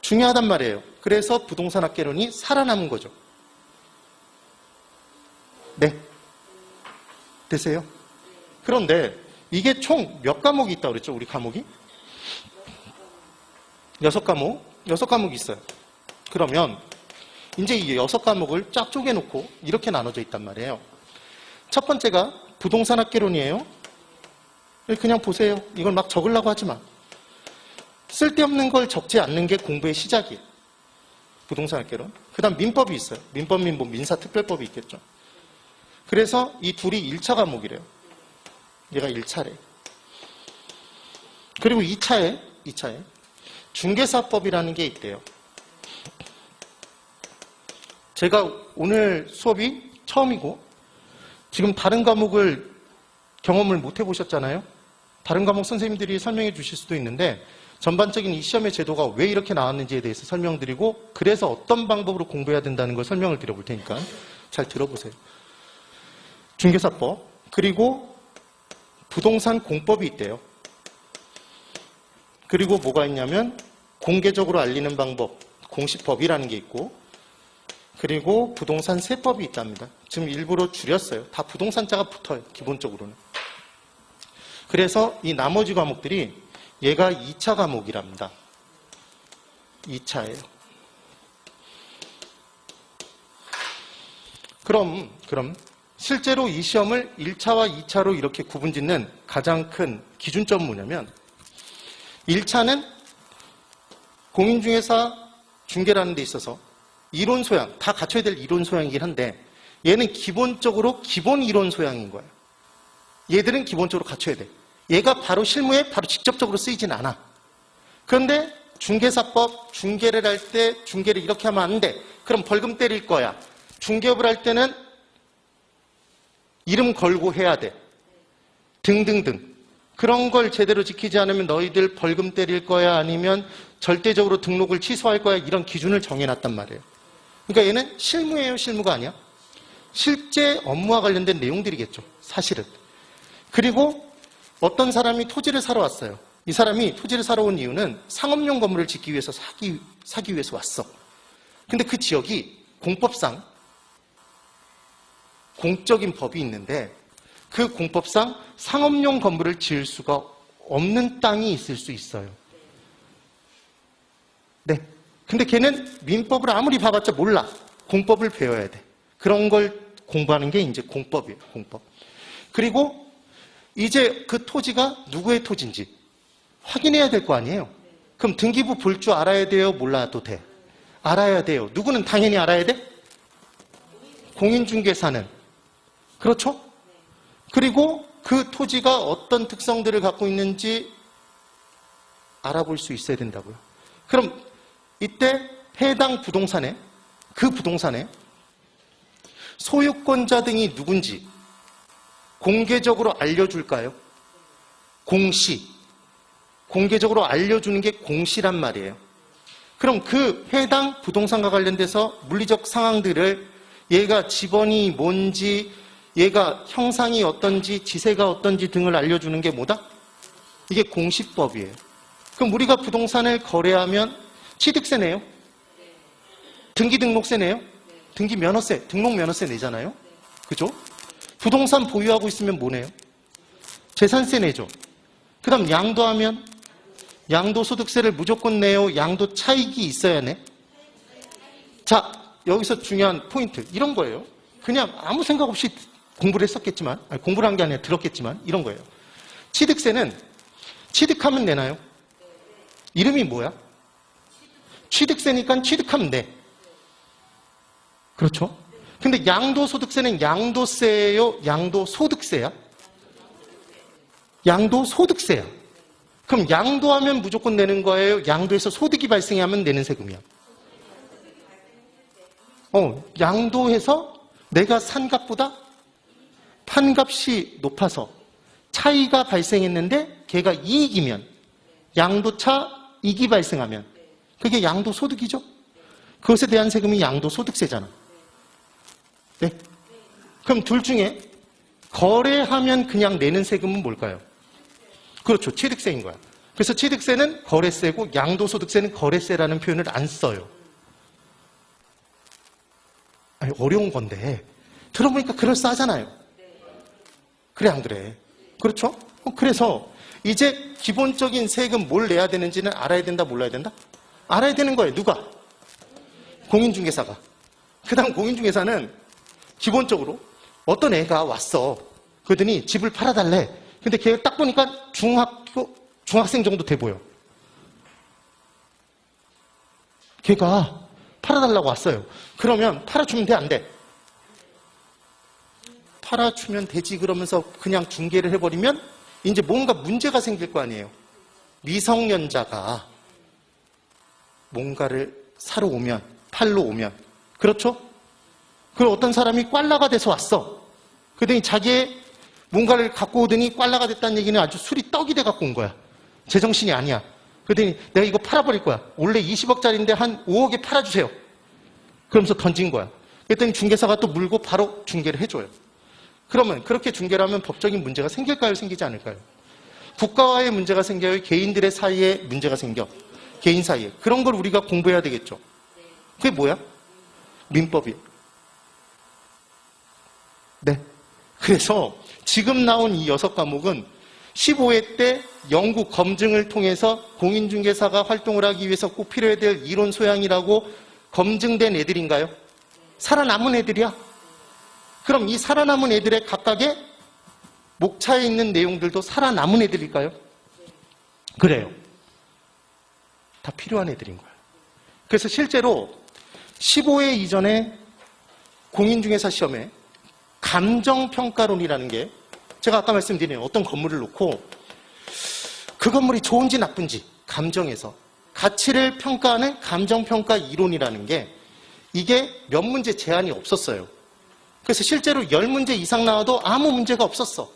중요하단 말이에요. 그래서 부동산학개론이 살아남은 거죠. 네. 되세요? 그런데 이게 총 몇 과목이 있다고 그랬죠, 우리 과목이? 6과목? 6과목이 있어요. 그러면 이제 이 6과목을 쫙 쪼개놓고 이렇게 나눠져 있단 말이에요. 첫 번째가 부동산학개론이에요. 그냥 보세요. 이걸 막 적으려고 하지 마. 쓸데없는 걸 적지 않는 게 공부의 시작이에요. 부동산학개론. 그 다음 민법이 있어요. 민법, 민사특별법이 있겠죠. 그래서 이 둘이 1차 과목이래요. 얘가 1차래. 그리고 2차에 중개사법이라는 게 있대요. 제가 오늘 수업이 처음이고 지금 다른 과목을 경험을 못 해보셨잖아요. 다른 과목 선생님들이 설명해 주실 수도 있는데 전반적인 이 시험의 제도가 왜 이렇게 나왔는지에 대해서 설명드리고 그래서 어떤 방법으로 공부해야 된다는 걸 설명을 드려볼 테니까 잘 들어보세요. 중개사법, 그리고 부동산 공법이 있대요. 그리고 뭐가 있냐면 공개적으로 알리는 방법, 공시법이라는 게 있고, 그리고 부동산 세법이 있답니다. 지금 일부러 줄였어요. 다 부동산자가 붙어요, 기본적으로는. 그래서 이 나머지 과목들이 얘가 2차 과목이랍니다. 2차예요. 그럼 실제로 이 시험을 1차와 2차로 이렇게 구분짓는 가장 큰 기준점은 뭐냐면 1차는 공인중개사 중개라는 데 있어서 이론 소양, 다 갖춰야 될 이론 소양이긴 한데 얘는 기본적으로 기본 이론 소양인 거예요. 얘들은 기본적으로 갖춰야 돼. 얘가 바로 실무에 바로 직접적으로 쓰이진 않아. 그런데 중개사법, 중개를 할 때 중개를 이렇게 하면 안 돼. 그럼 벌금 때릴 거야. 중개업을 할 때는 이름 걸고 해야 돼. 등등등. 그런 걸 제대로 지키지 않으면 너희들 벌금 때릴 거야 아니면 절대적으로 등록을 취소할 거야 이런 기준을 정해놨단 말이에요. 그러니까 얘는 실무예요, 실무가 아니야? 실제 업무와 관련된 내용들이겠죠, 사실은. 그리고 어떤 사람이 토지를 사러 왔어요. 이 사람이 토지를 사러 온 이유는 상업용 건물을 짓기 위해서 사기 위해서 왔어. 근데 그 지역이 공법상 공적인 법이 있는데 그 공법상 상업용 건물을 지을 수가 없는 땅이 있을 수 있어요. 네. 근데 걔는 민법을 아무리 봐봤자 몰라. 공법을 배워야 돼. 그런 걸 공부하는 게 이제 공법이에요. 공법. 그리고 이제 그 토지가 누구의 토지인지 확인해야 될 거 아니에요. 그럼 등기부 볼 줄 알아야 돼요? 몰라도 돼? 알아야 돼요. 누구는 당연히 알아야 돼? 공인중개사는. 그렇죠? 그리고 그 토지가 어떤 특성들을 갖고 있는지 알아볼 수 있어야 된다고요. 그럼 이때 해당 부동산에, 그 부동산에 소유권자 등이 누군지 공개적으로 알려줄까요? 공시. 공개적으로 알려주는 게 공시란 말이에요. 그럼 그 해당 부동산과 관련돼서 물리적 상황들을 얘가 지번이 뭔지, 얘가 형상이 어떤지, 지세가 어떤지 등을 알려주는 게 뭐다? 이게 공시법이에요. 그럼 우리가 부동산을 거래하면 취득세 내요? 등기등록세 내요? 등기면허세, 등록면허세 내잖아요? 그죠? 부동산 보유하고 있으면 뭐 내요? 재산세 내죠. 그 다음 양도하면 양도소득세를 무조건 내요? 양도 차익이 있어야 내? 자, 여기서 중요한 포인트 이런 거예요. 그냥 아무 생각 없이 공부를 했었겠지만, 아니, 공부를 한 게 아니라 들었겠지만 이런 거예요. 취득세는 취득하면 내나요? 이름이 뭐야? 취득세니까 취득하면 내. 그렇죠? 근데 양도소득세는 양도세예요? 양도소득세야? 양도소득세야. 그럼 양도하면 무조건 내는 거예요? 양도에서 소득이 발생하면 내는 세금이야? 양도해서 내가 산 값보다 판값이 높아서 차이가 발생했는데 걔가 이익이면, 양도차 이익이 발생하면 그게 양도소득이죠? 그것에 대한 세금이 양도소득세잖아. 네? 그럼 둘 중에 거래하면 그냥 내는 세금은 뭘까요? 그렇죠. 취득세인 거야. 그래서 취득세는 거래세고 양도소득세는 거래세라는 표현을 안 써요. 아니, 어려운 건데 들어보니까 그럴싸하잖아요. 그래 안 그래? 그렇죠? 그래서 이제 기본적인 세금 뭘 내야 되는지는 알아야 된다, 몰라야 된다? 알아야 되는 거예요. 누가? 공인중개사가. 그 다음 공인중개사는 기본적으로 어떤 애가 왔어. 그러더니 집을 팔아달래. 근데 걔가 딱 보니까 중학생 정도 돼 보여. 걔가 팔아달라고 왔어요. 그러면 팔아주면 돼, 안 돼? 팔아주면 되지 그러면서 그냥 중개를 해버리면 이제 뭔가 문제가 생길 거 아니에요. 미성년자가 뭔가를 사러 오면, 팔러 오면. 그렇죠? 그리고 어떤 사람이 꽐라가 돼서 왔어. 그러더니 자기의 뭔가를 갖고 오더니 꽐라가 됐다는 얘기는 아주 술이 떡이 돼 갖고 온 거야. 제정신이 아니야. 그러더니 내가 이거 팔아버릴 거야. 원래 20억짜리인데 한 5억에 팔아주세요. 그러면서 던진 거야. 그랬더니 중개사가 또 물고 바로 중개를 해줘요. 그러면 그렇게 중개를 하면 법적인 문제가 생길까요? 생기지 않을까요? 국가와의 문제가 생겨요? 개인들의 사이에 문제가 생겨? 개인 사이에. 그런 걸 우리가 공부해야 되겠죠. 그게 뭐야? 민법이에요. 네. 그래서 지금 나온 이 6과목은 15회 때 연구 검증을 통해서 공인중개사가 활동을 하기 위해서 꼭 필요해야 될 이론 소양이라고 검증된 애들인가요? 살아남은 애들이야? 그럼 이 살아남은 애들의 각각의 목차에 있는 내용들도 살아남은 애들일까요? 그래요. 다 필요한 애들인 거예요. 그래서 실제로 15회 이전에 공인중개사 시험에 감정평가론이라는 게, 제가 아까 말씀드린 어떤 건물을 놓고 그 건물이 좋은지 나쁜지 감정에서 가치를 평가하는 감정평가 이론이라는 게, 이게 몇 문제 제한이 없었어요. 그래서 실제로 10문제 이상 나와도 아무 문제가 없었어.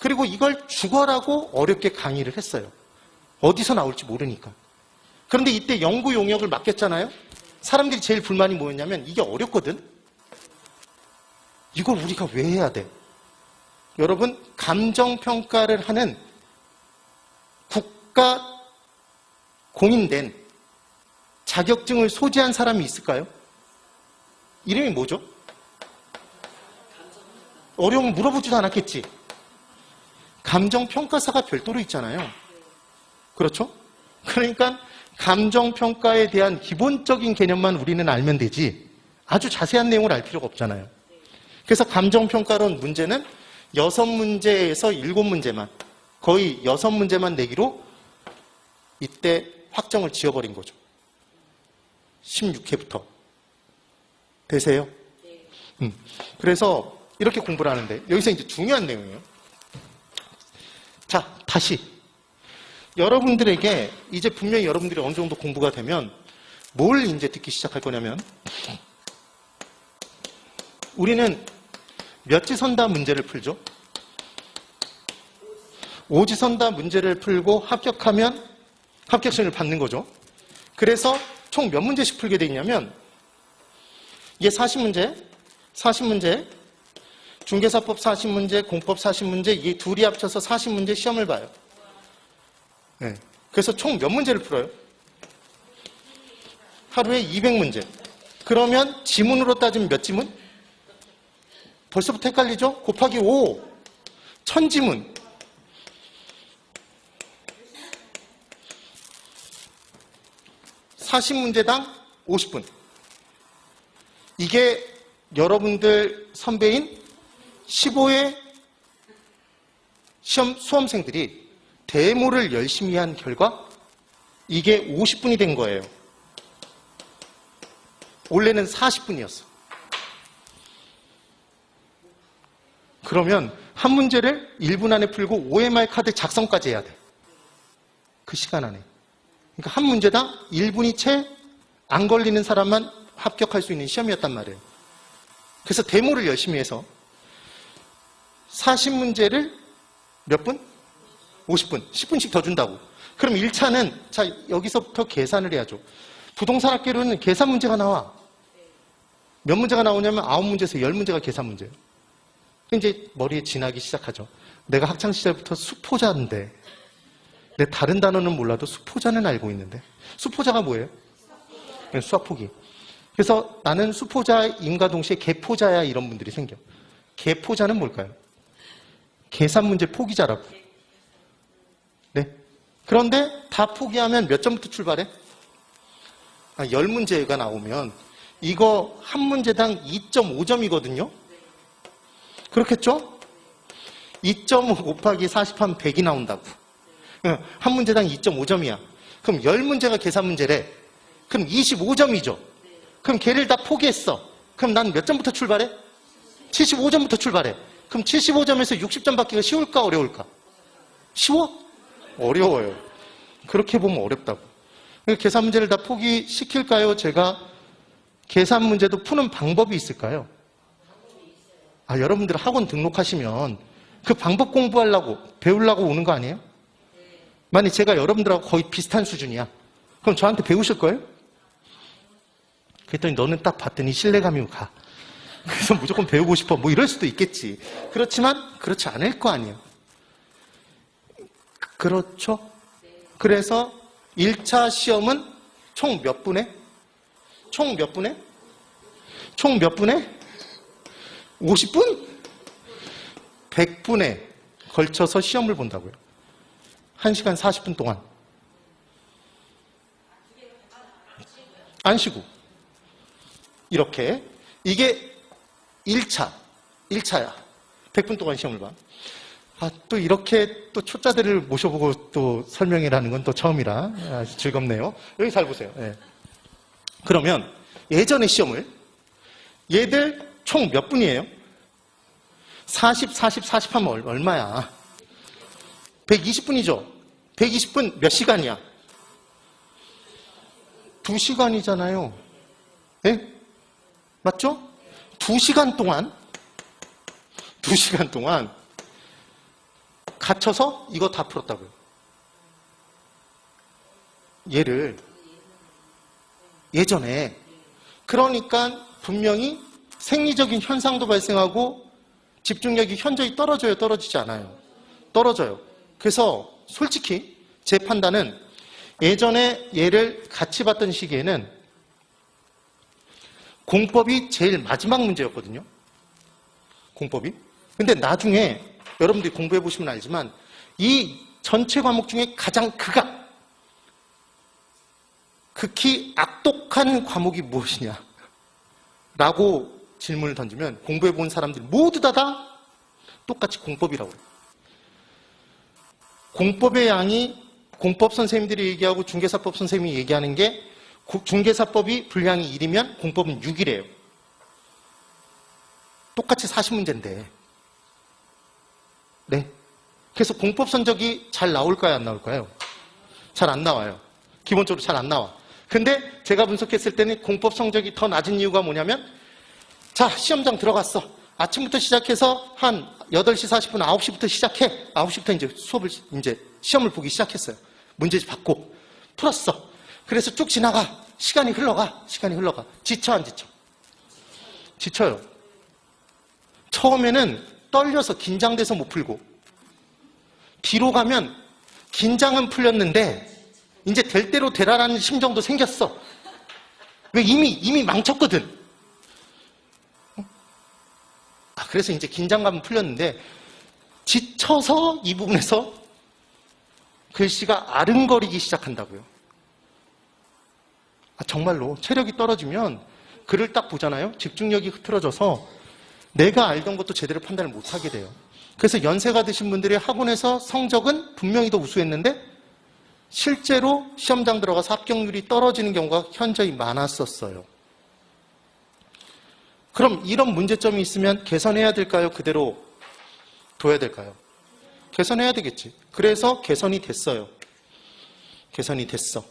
그리고 이걸 죽어라고 어렵게 강의를 했어요. 어디서 나올지 모르니까. 그런데 이때 연구 용역을 맡겼잖아요. 사람들이 제일 불만이 뭐였냐면 이게 어렵거든. 이걸 우리가 왜 해야 돼? 여러분, 감정평가를 하는 국가 공인된 자격증을 소지한 사람이 있을까요? 이름이 뭐죠? 어려우면 물어보지도 않았겠지. 감정평가사가 별도로 있잖아요. 그렇죠? 그러니까 감정평가에 대한 기본적인 개념만 우리는 알면 되지 아주 자세한 내용을 알 필요가 없잖아요. 그래서 감정평가론 문제는 6문제에서 7문제만, 거의 6문제만 내기로 이때 확정을 지어버린 거죠. 16회부터. 되세요? 그래서 이렇게 공부를 하는데 여기서 이제 중요한 내용이에요. 자, 다시. 여러분들에게 이제 분명히 여러분들이 어느 정도 공부가 되면 뭘 이제 듣기 시작할 거냐면 우리는 몇 지선다 문제를 풀죠? 5지선다 문제를 풀고 합격하면 합격신을 받는 거죠. 그래서 총 몇 문제씩 풀게 돼 있냐면 이게 40문제, 중개사법 40문제, 공법 40문제, 이 둘이 합쳐서 40문제 시험을 봐요. 네. 그래서 총 몇 문제를 풀어요? 하루에 200문제. 그러면 지문으로 따지면 몇 지문? 벌써부터 헷갈리죠? 곱하기 5. 1000지문. (40문제당) 50분. 이게 여러분들 선배인 15회 시험 수험생들이 데모를 열심히 한 결과 이게 50분이 된 거예요. 원래는 40분이었어. 그러면 한 문제를 1분 안에 풀고 OMR 카드 작성까지 해야 돼. 그 시간 안에. 그러니까 한 문제당 1분이 채 안 걸리는 사람만 합격할 수 있는 시험이었단 말이에요. 그래서 데모를 열심히 해서 40문제를 몇 분? 50분. 10분씩 더 준다고. 그럼 1차는 자 여기서부터 계산을 해야죠. 부동산 학계로는 계산 문제가 나와. 몇 문제가 나오냐면 9문제에서 10문제가 계산 문제예요. 이제 머리에 지나기 시작하죠. 내가 학창시절부터 수포자인데 내 다른 단어는 몰라도 수포자는 알고 있는데 수포자가 뭐예요? 수학 포기. 그래서 나는 수포자인과 동시에 개포자야 이런 분들이 생겨. 개포자는 뭘까요? 계산 문제 포기자라고. 네. 그런데 다 포기하면 몇 점부터 출발해? 10문제가 나오면 이거 한 문제당 2.5점이거든요. 그렇겠죠? 2.5 곱하기 40하면 100이 나온다고. 한 문제당 2.5점이야. 그럼 10문제가 계산 문제래. 그럼 25점이죠. 그럼 걔를 다 포기했어. 그럼 난 몇 점부터 출발해? 75점부터 출발해. 그럼 75점에서 60점 받기가 쉬울까 어려울까? 쉬워? 어려워요. 그렇게 보면 어렵다고. 계산 문제를 다 포기시킬까요? 제가 계산 문제도 푸는 방법이 있을까요? 여러분들 학원 등록하시면 그 방법 공부하려고 배우려고 오는 거 아니에요? 만약 제가 여러분들하고 거의 비슷한 수준이야. 그럼 저한테 배우실 거예요? 그랬더니 너는 딱 봤더니 신뢰감이 가. 그래서 무조건 배우고 싶어. 뭐 이럴 수도 있겠지. 그렇지만 그렇지 않을 거 아니에요. 그렇죠? 그래서 1차 시험은 총 몇 분에? 총 몇 분에? 총 몇 분에? 50분? 100분에 걸쳐서 시험을 본다고요. 1시간 40분 동안. 안 쉬고. 이렇게. 이게 1차야. 100분 동안 시험을 봐. 또 이렇게 또 초짜들을 모셔보고 또 설명이라는 건 또 처음이라 아주 즐겁네요. 여기 잘 보세요. 네. 그러면 예전의 시험을 얘들 총 몇 분이에요? 40, 40, 40 하면 얼마야? 120분이죠? 120분 몇 시간이야? 2시간이잖아요. 네? 맞죠? 2시간 동안 갇혀서 이거 다 풀었다고요. 얘를 예전에. 그러니까 분명히 생리적인 현상도 발생하고 집중력이 현저히 떨어져요? 떨어지지 않아요? 떨어져요. 그래서 솔직히 제 판단은 예전에 얘를 같이 봤던 시기에는 공법이 제일 마지막 문제였거든요. 공법이. 근데 나중에 여러분들이 공부해 보시면 알지만 이 전체 과목 중에 가장 극히 악독한 과목이 무엇이냐 라고 질문을 던지면 공부해 본 사람들 모두 다 똑같이 공법이라고 해요. 공법의 양이 공법 선생님들이 얘기하고 중개사법 선생님이 얘기하는 게 중개사법이 분량이 1이면 공법은 6이래요. 똑같이 40문제인데. 네. 그래서 공법 성적이 잘 나올까요? 안 나올까요? 잘 안 나와요. 기본적으로 잘 안 나와. 근데 제가 분석했을 때는 공법 성적이 더 낮은 이유가 뭐냐면, 자, 시험장 들어갔어. 아침부터 시작해서 한 8시 40분, 9시부터 시작해. 9시부터 이제 시험을 보기 시작했어요. 문제집 받고 풀었어. 그래서 쭉 지나가. 시간이 흘러가. 지쳐 안 지쳐? 지쳐요. 처음에는 떨려서 긴장돼서 못 풀고, 뒤로 가면 긴장은 풀렸는데 이제 될 대로 되라라는 심정도 생겼어. 왜? 이미 망쳤거든. 그래서 이제 긴장감은 풀렸는데 지쳐서 이 부분에서 글씨가 아른거리기 시작한다고요. 정말로 체력이 떨어지면 글을 딱 보잖아요. 집중력이 흐트러져서 내가 알던 것도 제대로 판단을 못하게 돼요. 그래서 연세가 드신 분들의 학원에서 성적은 분명히 더 우수했는데 실제로 시험장 들어가서 합격률이 떨어지는 경우가 현저히 많았었어요. 그럼 이런 문제점이 있으면 개선해야 될까요? 그대로 둬야 될까요? 개선해야 되겠지. 그래서 개선이 됐어요. 개선이 됐어.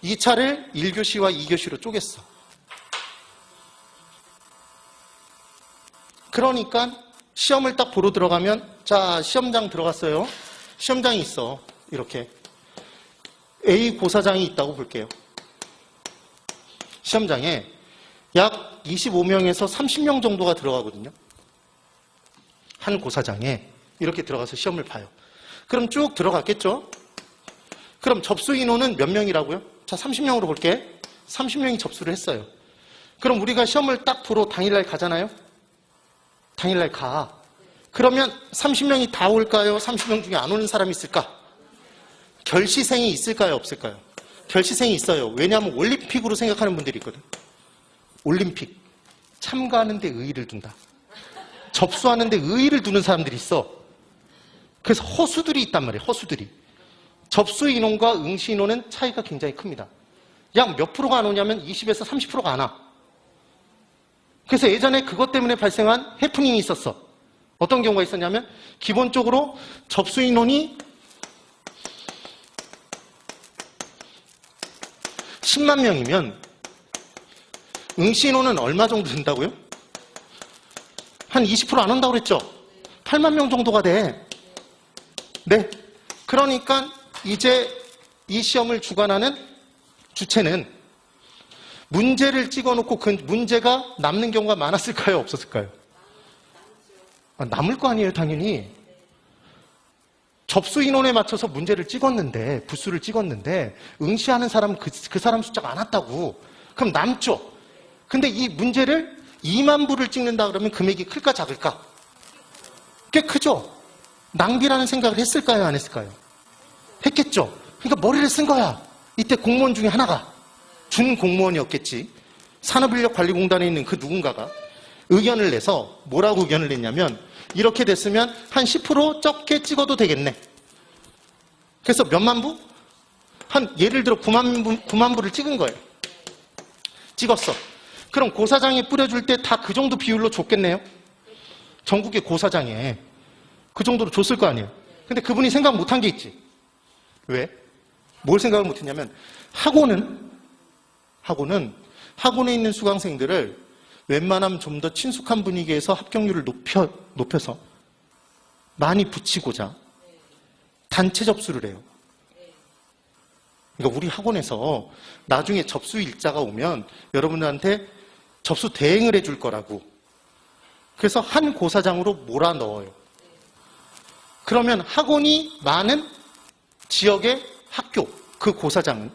2차를 1교시와 2교시로 쪼갰어. 그러니까 시험을 딱 보러 들어가면, 자, 시험장 들어갔어요. 시험장이 있어. 이렇게. A 고사장이 있다고 볼게요. 시험장에 약 25명에서 30명 정도가 들어가거든요. 한 고사장에 이렇게 들어가서 시험을 봐요. 그럼 쭉 들어갔겠죠? 그럼 접수 인원은 몇 명이라고요? 자, 30명으로 볼게. 30명이 접수를 했어요. 그럼 우리가 시험을 딱 보러 당일날 가잖아요? 당일날 가. 그러면 30명이 다 올까요? 30명 중에 안 오는 사람이 있을까? 결시생이 있을까요? 없을까요? 결시생이 있어요. 왜냐하면 올림픽으로 생각하는 분들이 있거든. 올림픽. 참가하는데 의의를 둔다. 접수하는데 의의를 두는 사람들이 있어. 그래서 허수들이 있단 말이에요. 허수들이. 접수 인원과 응시 인원은 차이가 굉장히 큽니다. 약 몇 프로가 안 오냐면 20에서 30%가 안 와. 그래서 예전에 그것 때문에 발생한 해프닝이 있었어. 어떤 경우가 있었냐면 기본적으로 접수 인원이 10만 명이면 응시 인원은 얼마 정도 된다고요? 한 20% 안 온다고 그랬죠? 8만 명 정도가 돼. 네. 그러니까 이제 이 시험을 주관하는 주체는 문제를 찍어놓고 그 문제가 남는 경우가 많았을까요? 없었을까요? 남을 거 아니에요, 당연히. 접수 인원에 맞춰서 문제를 찍었는데, 부수를 찍었는데 응시하는 사람은 그 사람 숫자가 안 왔다고. 그럼 남죠. 근데 이 문제를 2만 부를 찍는다 그러면 금액이 클까 작을까? 꽤 크죠? 낭비라는 생각을 했을까요? 안 했을까요? 했겠죠? 그러니까 머리를 쓴 거야. 이때 공무원 중에 하나가. 준공무원이었겠지. 산업인력관리공단에 있는 그 누군가가 의견을 내서 뭐라고 의견을 냈냐면 이렇게 됐으면 한 10% 적게 찍어도 되겠네. 그래서 몇만 부? 한 예를 들어 9만 부를 찍은 거예요. 찍었어. 그럼 고사장에 뿌려줄 때 다 그 정도 비율로 줬겠네요. 전국의 고사장에 그 정도로 줬을 거 아니에요. 근데 그분이 생각 못한 게 있지. 왜? 뭘 생각을 못했냐면 학원에 있는 수강생들을 웬만하면 좀 더 친숙한 분위기에서 합격률을 높여서 많이 붙이고자 단체 접수를 해요. 그러니까 우리 학원에서 나중에 접수 일자가 오면 여러분들한테 접수 대행을 해줄 거라고. 그래서 한 고사장으로 몰아 넣어요. 그러면 학원이 많은 지역에 학교, 그 고사장은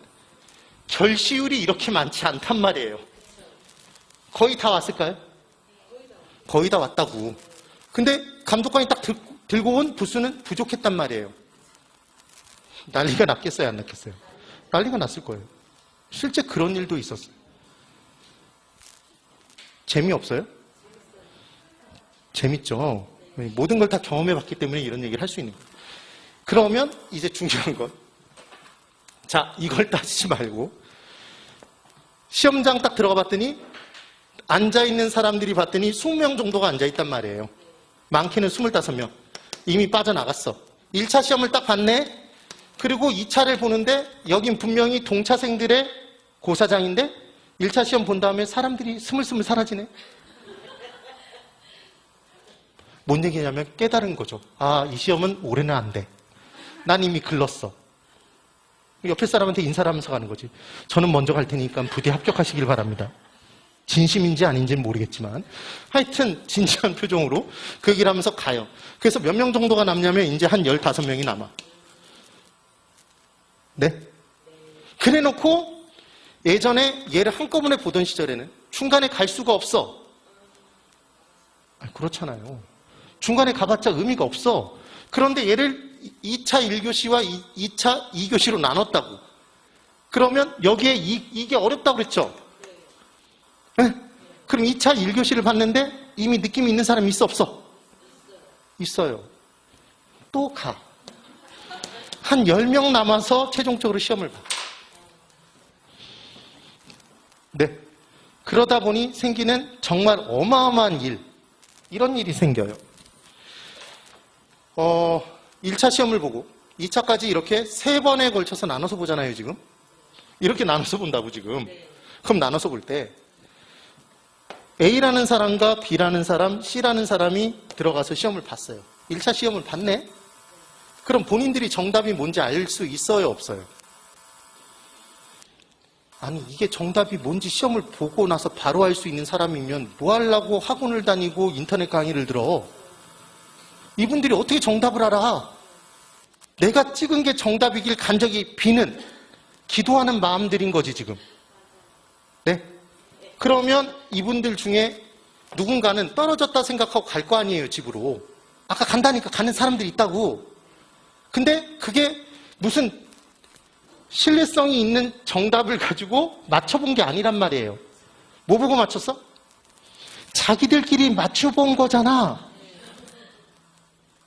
결시율이 이렇게 많지 않단 말이에요. 거의 다 왔을까요? 거의 다 왔다고. 근데 감독관이 딱 들고 온 부수는 부족했단 말이에요. 난리가 났겠어요, 안 났겠어요? 난리가 났을 거예요. 실제 그런 일도 있었어요. 재미없어요? 재밌죠. 모든 걸 다 경험해봤기 때문에 이런 얘기를 할 수 있는 거예요. 그러면 이제 중요한 건, 자, 이걸 따지지 말고 시험장 딱 들어가 봤더니 앉아있는 사람들이 봤더니 20명 정도가 앉아있단 말이에요. 많게는 25명. 이미 빠져나갔어. 1차 시험을 딱 봤네. 그리고 2차를 보는데 여긴 분명히 동차생들의 고사장인데 1차 시험 본 다음에 사람들이 스물스물 사라지네. 뭔 얘기냐면 깨달은 거죠. 아, 이 시험은 올해는 안 돼. 난 이미 글렀어. 옆에 사람한테 인사를 하면서 가는 거지. 저는 먼저 갈 테니까 부디 합격하시길 바랍니다. 진심인지 아닌지는 모르겠지만 하여튼 진지한 표정으로 그 얘기를 하면서 가요. 그래서 몇 명 정도가 남냐면 이제 한 15명이 남아. 네? 그래 놓고 예전에 얘를 한꺼번에 보던 시절에는 중간에 갈 수가 없어. 그렇잖아요. 중간에 가봤자 의미가 없어. 그런데 얘를 2차 1교시와 2차 2교시로 나눴다고. 그러면 여기에 이게 어렵다고 그랬죠? 네? 그럼 2차 1교시를 봤는데 이미 느낌이 있는 사람이 있어 없어? 있어요. 또 가. 한 10명 남아서 최종적으로 시험을 봐. 네. 그러다 보니 생기는 정말 어마어마한 일. 이런 일이 생겨요. 1차 시험을 보고 2차까지 이렇게 3번에 걸쳐서 나눠서 보잖아요, 지금. 이렇게 나눠서 본다고, 지금. 그럼 나눠서 볼 때 A라는 사람과 B라는 사람, C라는 사람이 들어가서 시험을 봤어요. 1차 시험을 봤네? 그럼 본인들이 정답이 뭔지 알 수 있어요, 없어요? 아니, 이게 정답이 뭔지 시험을 보고 나서 바로 알 수 있는 사람이면 뭐 하려고 학원을 다니고 인터넷 강의를 들어? 이분들이 어떻게 정답을 알아? 내가 찍은 게 정답이길 간절히 비는 기도하는 마음들인 거지, 지금. 네? 그러면 이분들 중에 누군가는 떨어졌다 생각하고 갈 거 아니에요, 집으로. 아까 간다니까 가는 사람들이 있다고. 근데 그게 무슨 신뢰성이 있는 정답을 가지고 맞춰본 게 아니란 말이에요. 뭐 보고 맞췄어? 자기들끼리 맞춰본 거잖아.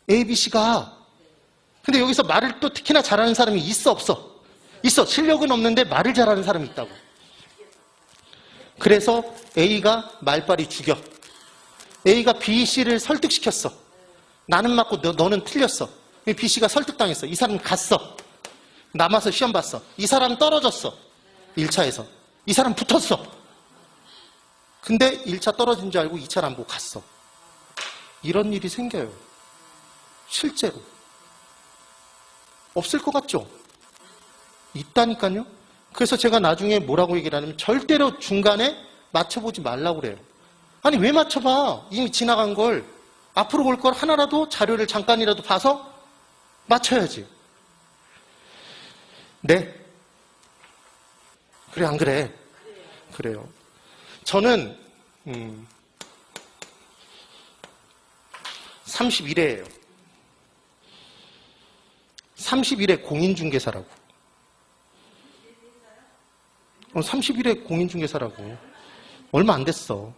A, B, C가. 근데 여기서 말을 또 특히나 잘하는 사람이 있어, 없어? 있어. 실력은 없는데 말을 잘하는 사람이 있다고. 그래서 A가 말빨이 죽여. A가 B, C를 설득시켰어. 나는 맞고 너는 틀렸어. B, C가 설득당했어. 이 사람 갔어. 남아서 시험 봤어. 이 사람 떨어졌어. 1차에서. 이 사람 붙었어. 근데 1차 떨어진 줄 알고 2차를 안 보고 갔어. 이런 일이 생겨요. 실제로. 없을 것 같죠? 있다니까요. 그래서 제가 나중에 뭐라고 얘기를 하냐면 절대로 중간에 맞춰보지 말라고 그래요. 아니, 왜 맞춰봐? 이미 지나간 걸. 앞으로 올 걸 하나라도 자료를 잠깐이라도 봐서 맞춰야지. 네. 그래, 안 그래? 그래요. 저는 31회예요. 31회 공인중개사라고. 31회 공인중개사라고. 얼마 안 됐어.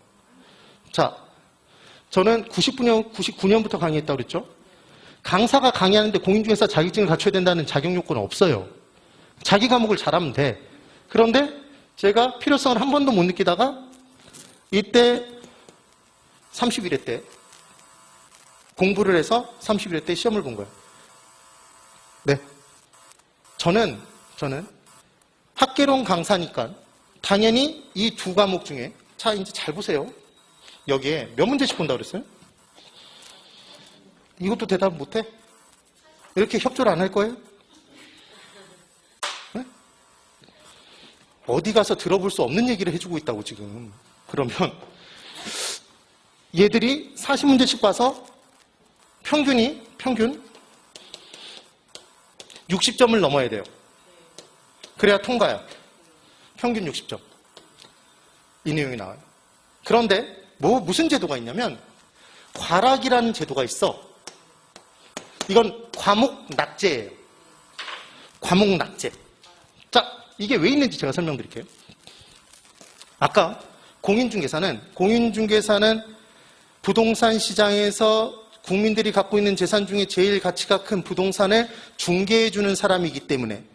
자, 저는 99년부터 강의했다고 그랬죠? 강사가 강의하는데 공인중개사 자격증을 갖춰야 된다는 자격 요건은 없어요. 자기 과목을 잘하면 돼. 그런데 제가 필요성을 한 번도 못 느끼다가 이때 31회 때 공부를 해서 31회 때 시험을 본 거예요. 네. 저는 학개론 강사니까 당연히 이 두 과목 중에, 자, 이제 잘 보세요. 여기에 몇 문제씩 본다고 그랬어요? 이것도 대답 못해? 이렇게 협조를 안 할 거예요? 네? 어디 가서 들어볼 수 없는 얘기를 해주고 있다고 지금. 그러면 얘들이 40문제씩 봐서 평균 60점을 넘어야 돼요. 그래야 통과야. 평균 60점. 이 내용이 나와요. 그런데 무슨 제도가 있냐면 과락이라는 제도가 있어. 이건 과목 낙제예요. 과목 낙제. 자, 이게 왜 있는지 제가 설명드릴게요. 아까 공인중개사는 부동산 시장에서 국민들이 갖고 있는 재산 중에 제일 가치가 큰 부동산을 중개해주는 사람이기 때문에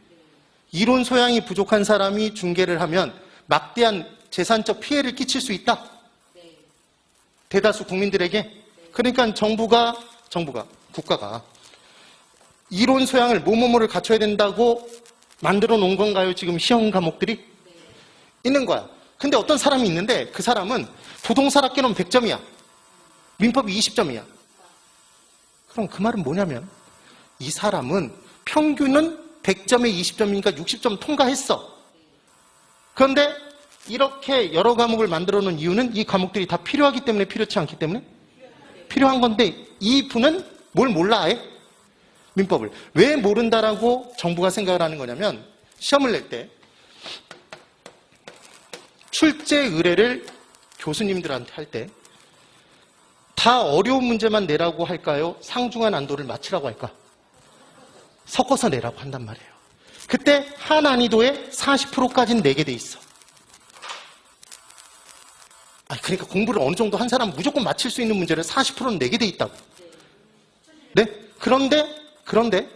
이론 소양이 부족한 사람이 중개를 하면 막대한 재산적 피해를 끼칠 수 있다. 대다수 국민들에게. 그러니까 국가가 이론 소양을 뭐뭐뭐를 갖춰야 된다고 만들어 놓은 건가요? 지금 시험 과목들이? 있는 거야. 근데 어떤 사람이 있는데 그 사람은 부동산 학교는 100점이야. 민법이 20점이야. 그럼 그 말은 뭐냐면 이 사람은 평균은 100점에 20점이니까 60점 통과했어. 그런데 이렇게 여러 과목을 만들어 놓은 이유는 이 과목들이 다 필요하기 때문에 필요치 않기 때문에 필요한 건데 이 분은 뭘 몰라 아예? 민법을. 왜 모른다라고 정부가 생각을 하는 거냐면 시험을 낼 때 출제 의뢰를 교수님들한테 할 때 다 어려운 문제만 내라고 할까요? 상중한 난도를 맞추라고 할까? 섞어서 내라고 한단 말이에요. 그때 한 난이도에 40%까지는 내게 돼 있어. 그러니까 공부를 어느 정도 한 사람은 무조건 맞힐 수 있는 문제를 40%는 내게 돼 있다고. 네? 그런데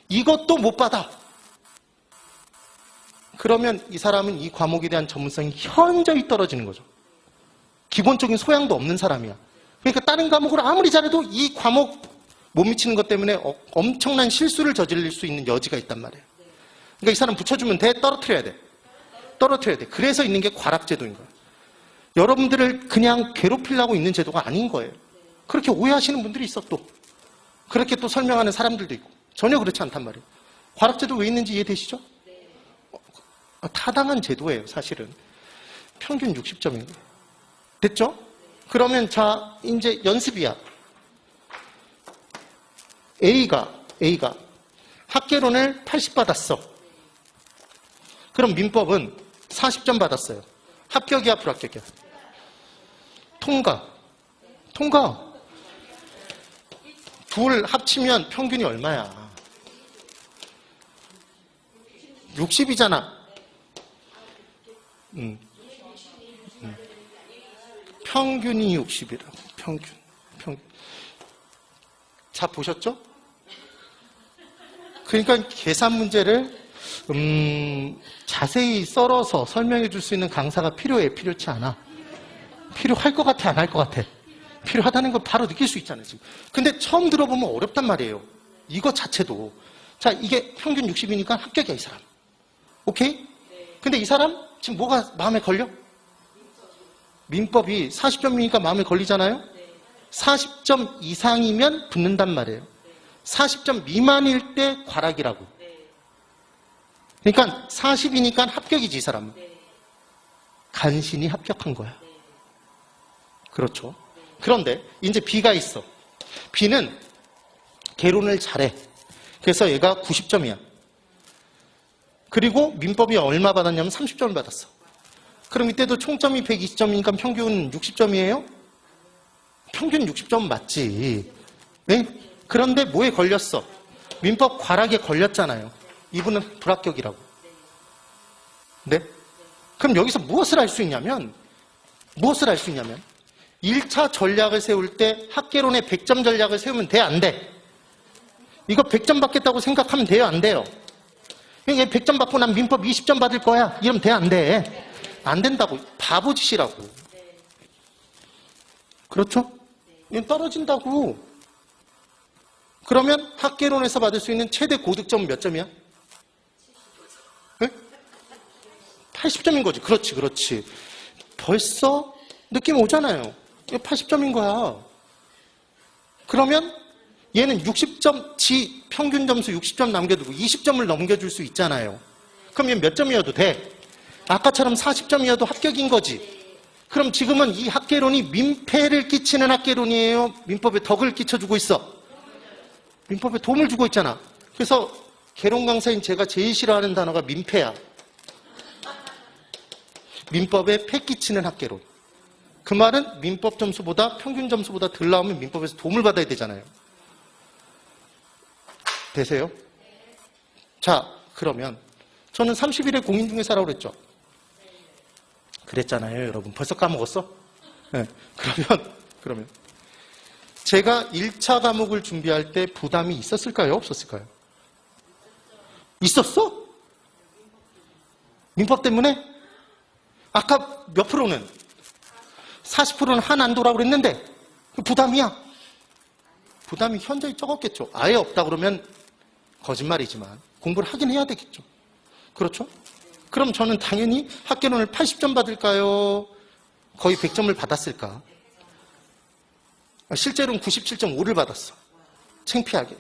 이것도 못 받아. 그러면 이 사람은 이 과목에 대한 전문성이 현저히 떨어지는 거죠. 기본적인 소양도 없는 사람이야. 그러니까 다른 과목을 아무리 잘해도 이 과목 못 미치는 것 때문에 엄청난 실수를 저지를 수 있는 여지가 있단 말이에요. 그러니까 이 사람 붙여주면 돼? 떨어뜨려야 돼. 그래서 있는 게 과락제도인 거예요. 여러분들을 그냥 괴롭히려고 있는 제도가 아닌 거예요. 그렇게 오해하시는 분들이 있어 또. 그렇게 또 설명하는 사람들도 있고. 전혀 그렇지 않단 말이에요. 과락제도 왜 있는지 이해되시죠? 타당한 제도예요, 사실은. 평균 60점인 거예요. 됐죠? 그러면 자, 이제 연습이야. A가 학개론을 80 받았어. 그럼 민법은 40점 받았어요. 합격이야, 불합격이야? 통과. 둘 합치면 평균이 얼마야? 60이잖아. 평균이 60이라고. 평균. 자, 보셨죠? 그러니까 계산 문제를 자세히 썰어서 설명해 줄 수 있는 강사가 필요해, 필요치 않아? 필요할 것 같아, 안 할 것 같아? 필요하다는 걸 바로 느낄 수 있잖아요, 지금. 근데 처음 들어보면 어렵단 말이에요. 이거 자체도. 자, 이게 평균 60이니까 합격이야, 이 사람. 오케이? 근데 이 사람 지금 뭐가 마음에 걸려? 민법이 40점이니까 마음에 걸리잖아요? 40점 이상이면 붙는단 말이에요. 40점 미만일 때 과락이라고. 그러니까 40이니까 합격이지, 이 사람은. 간신히 합격한 거야. 그렇죠. 그런데 이제 B가 있어. B는 개론을 잘해. 그래서 얘가 90점이야. 그리고 민법이 얼마 받았냐면 30점을 받았어. 그럼 이때도 총점이 120점이니까 평균 60점이에요? 평균 60점 맞지. 네? 그런데 뭐에 걸렸어? 민법 과락에 걸렸잖아요. 이분은 불합격이라고. 네? 그럼 여기서 무엇을 할 수 있냐면 1차 전략을 세울 때 학개론에 100점 전략을 세우면 돼, 안 돼? 이거 100점 받겠다고 생각하면 돼요, 안 돼요? 얘 100점 받고 난 민법 20점 받을 거야. 이러면 돼, 안 돼? 안 된다고. 바보짓이라고. 그렇죠? 이건 떨어진다고. 그러면 학개론에서 받을 수 있는 최대 고득점은 몇 점이야? 네? 80점인 거지. 그렇지. 벌써 느낌 오잖아요. 이거 80점인 거야. 그러면 얘는 60점, 지 평균 점수 60점 남겨두고 20점을 넘겨줄 수 있잖아요. 그럼 얘 몇 점이어도 돼? 아까처럼 40점이어도 합격인 거지. 그럼 지금은 이 학개론이 민폐를 끼치는 학개론이에요? 민법에 덕을 끼쳐주고 있어? 민법에 도움을 주고 있잖아. 그래서 개론 강사인 제가 제일 싫어하는 단어가 민폐야. 민법에 패 끼치는 학개론. 그 말은 민법 점수보다 평균 점수보다 덜 나오면 민법에서 도움을 받아야 되잖아요. 되세요? 자, 그러면 저는 30일에 공인중개사라고 그랬죠? 그랬잖아요, 여러분. 벌써 까먹었어? 네. 그러면 제가 1차 과목을 준비할 때 부담이 있었을까요? 없었을까요? 있었어? 민법 때문에? 아까 몇 프로는? 40%는 한안도라고 그랬는데 부담이야. 부담이 현저히 적었겠죠. 아예 없다 그러면 거짓말이지만 공부를 하긴 해야 되겠죠. 그렇죠? 그럼 저는 당연히 학개론을 80점 받을까요? 거의 100점을 받았을까? 실제로는 97.5를 받았어. 창피하게.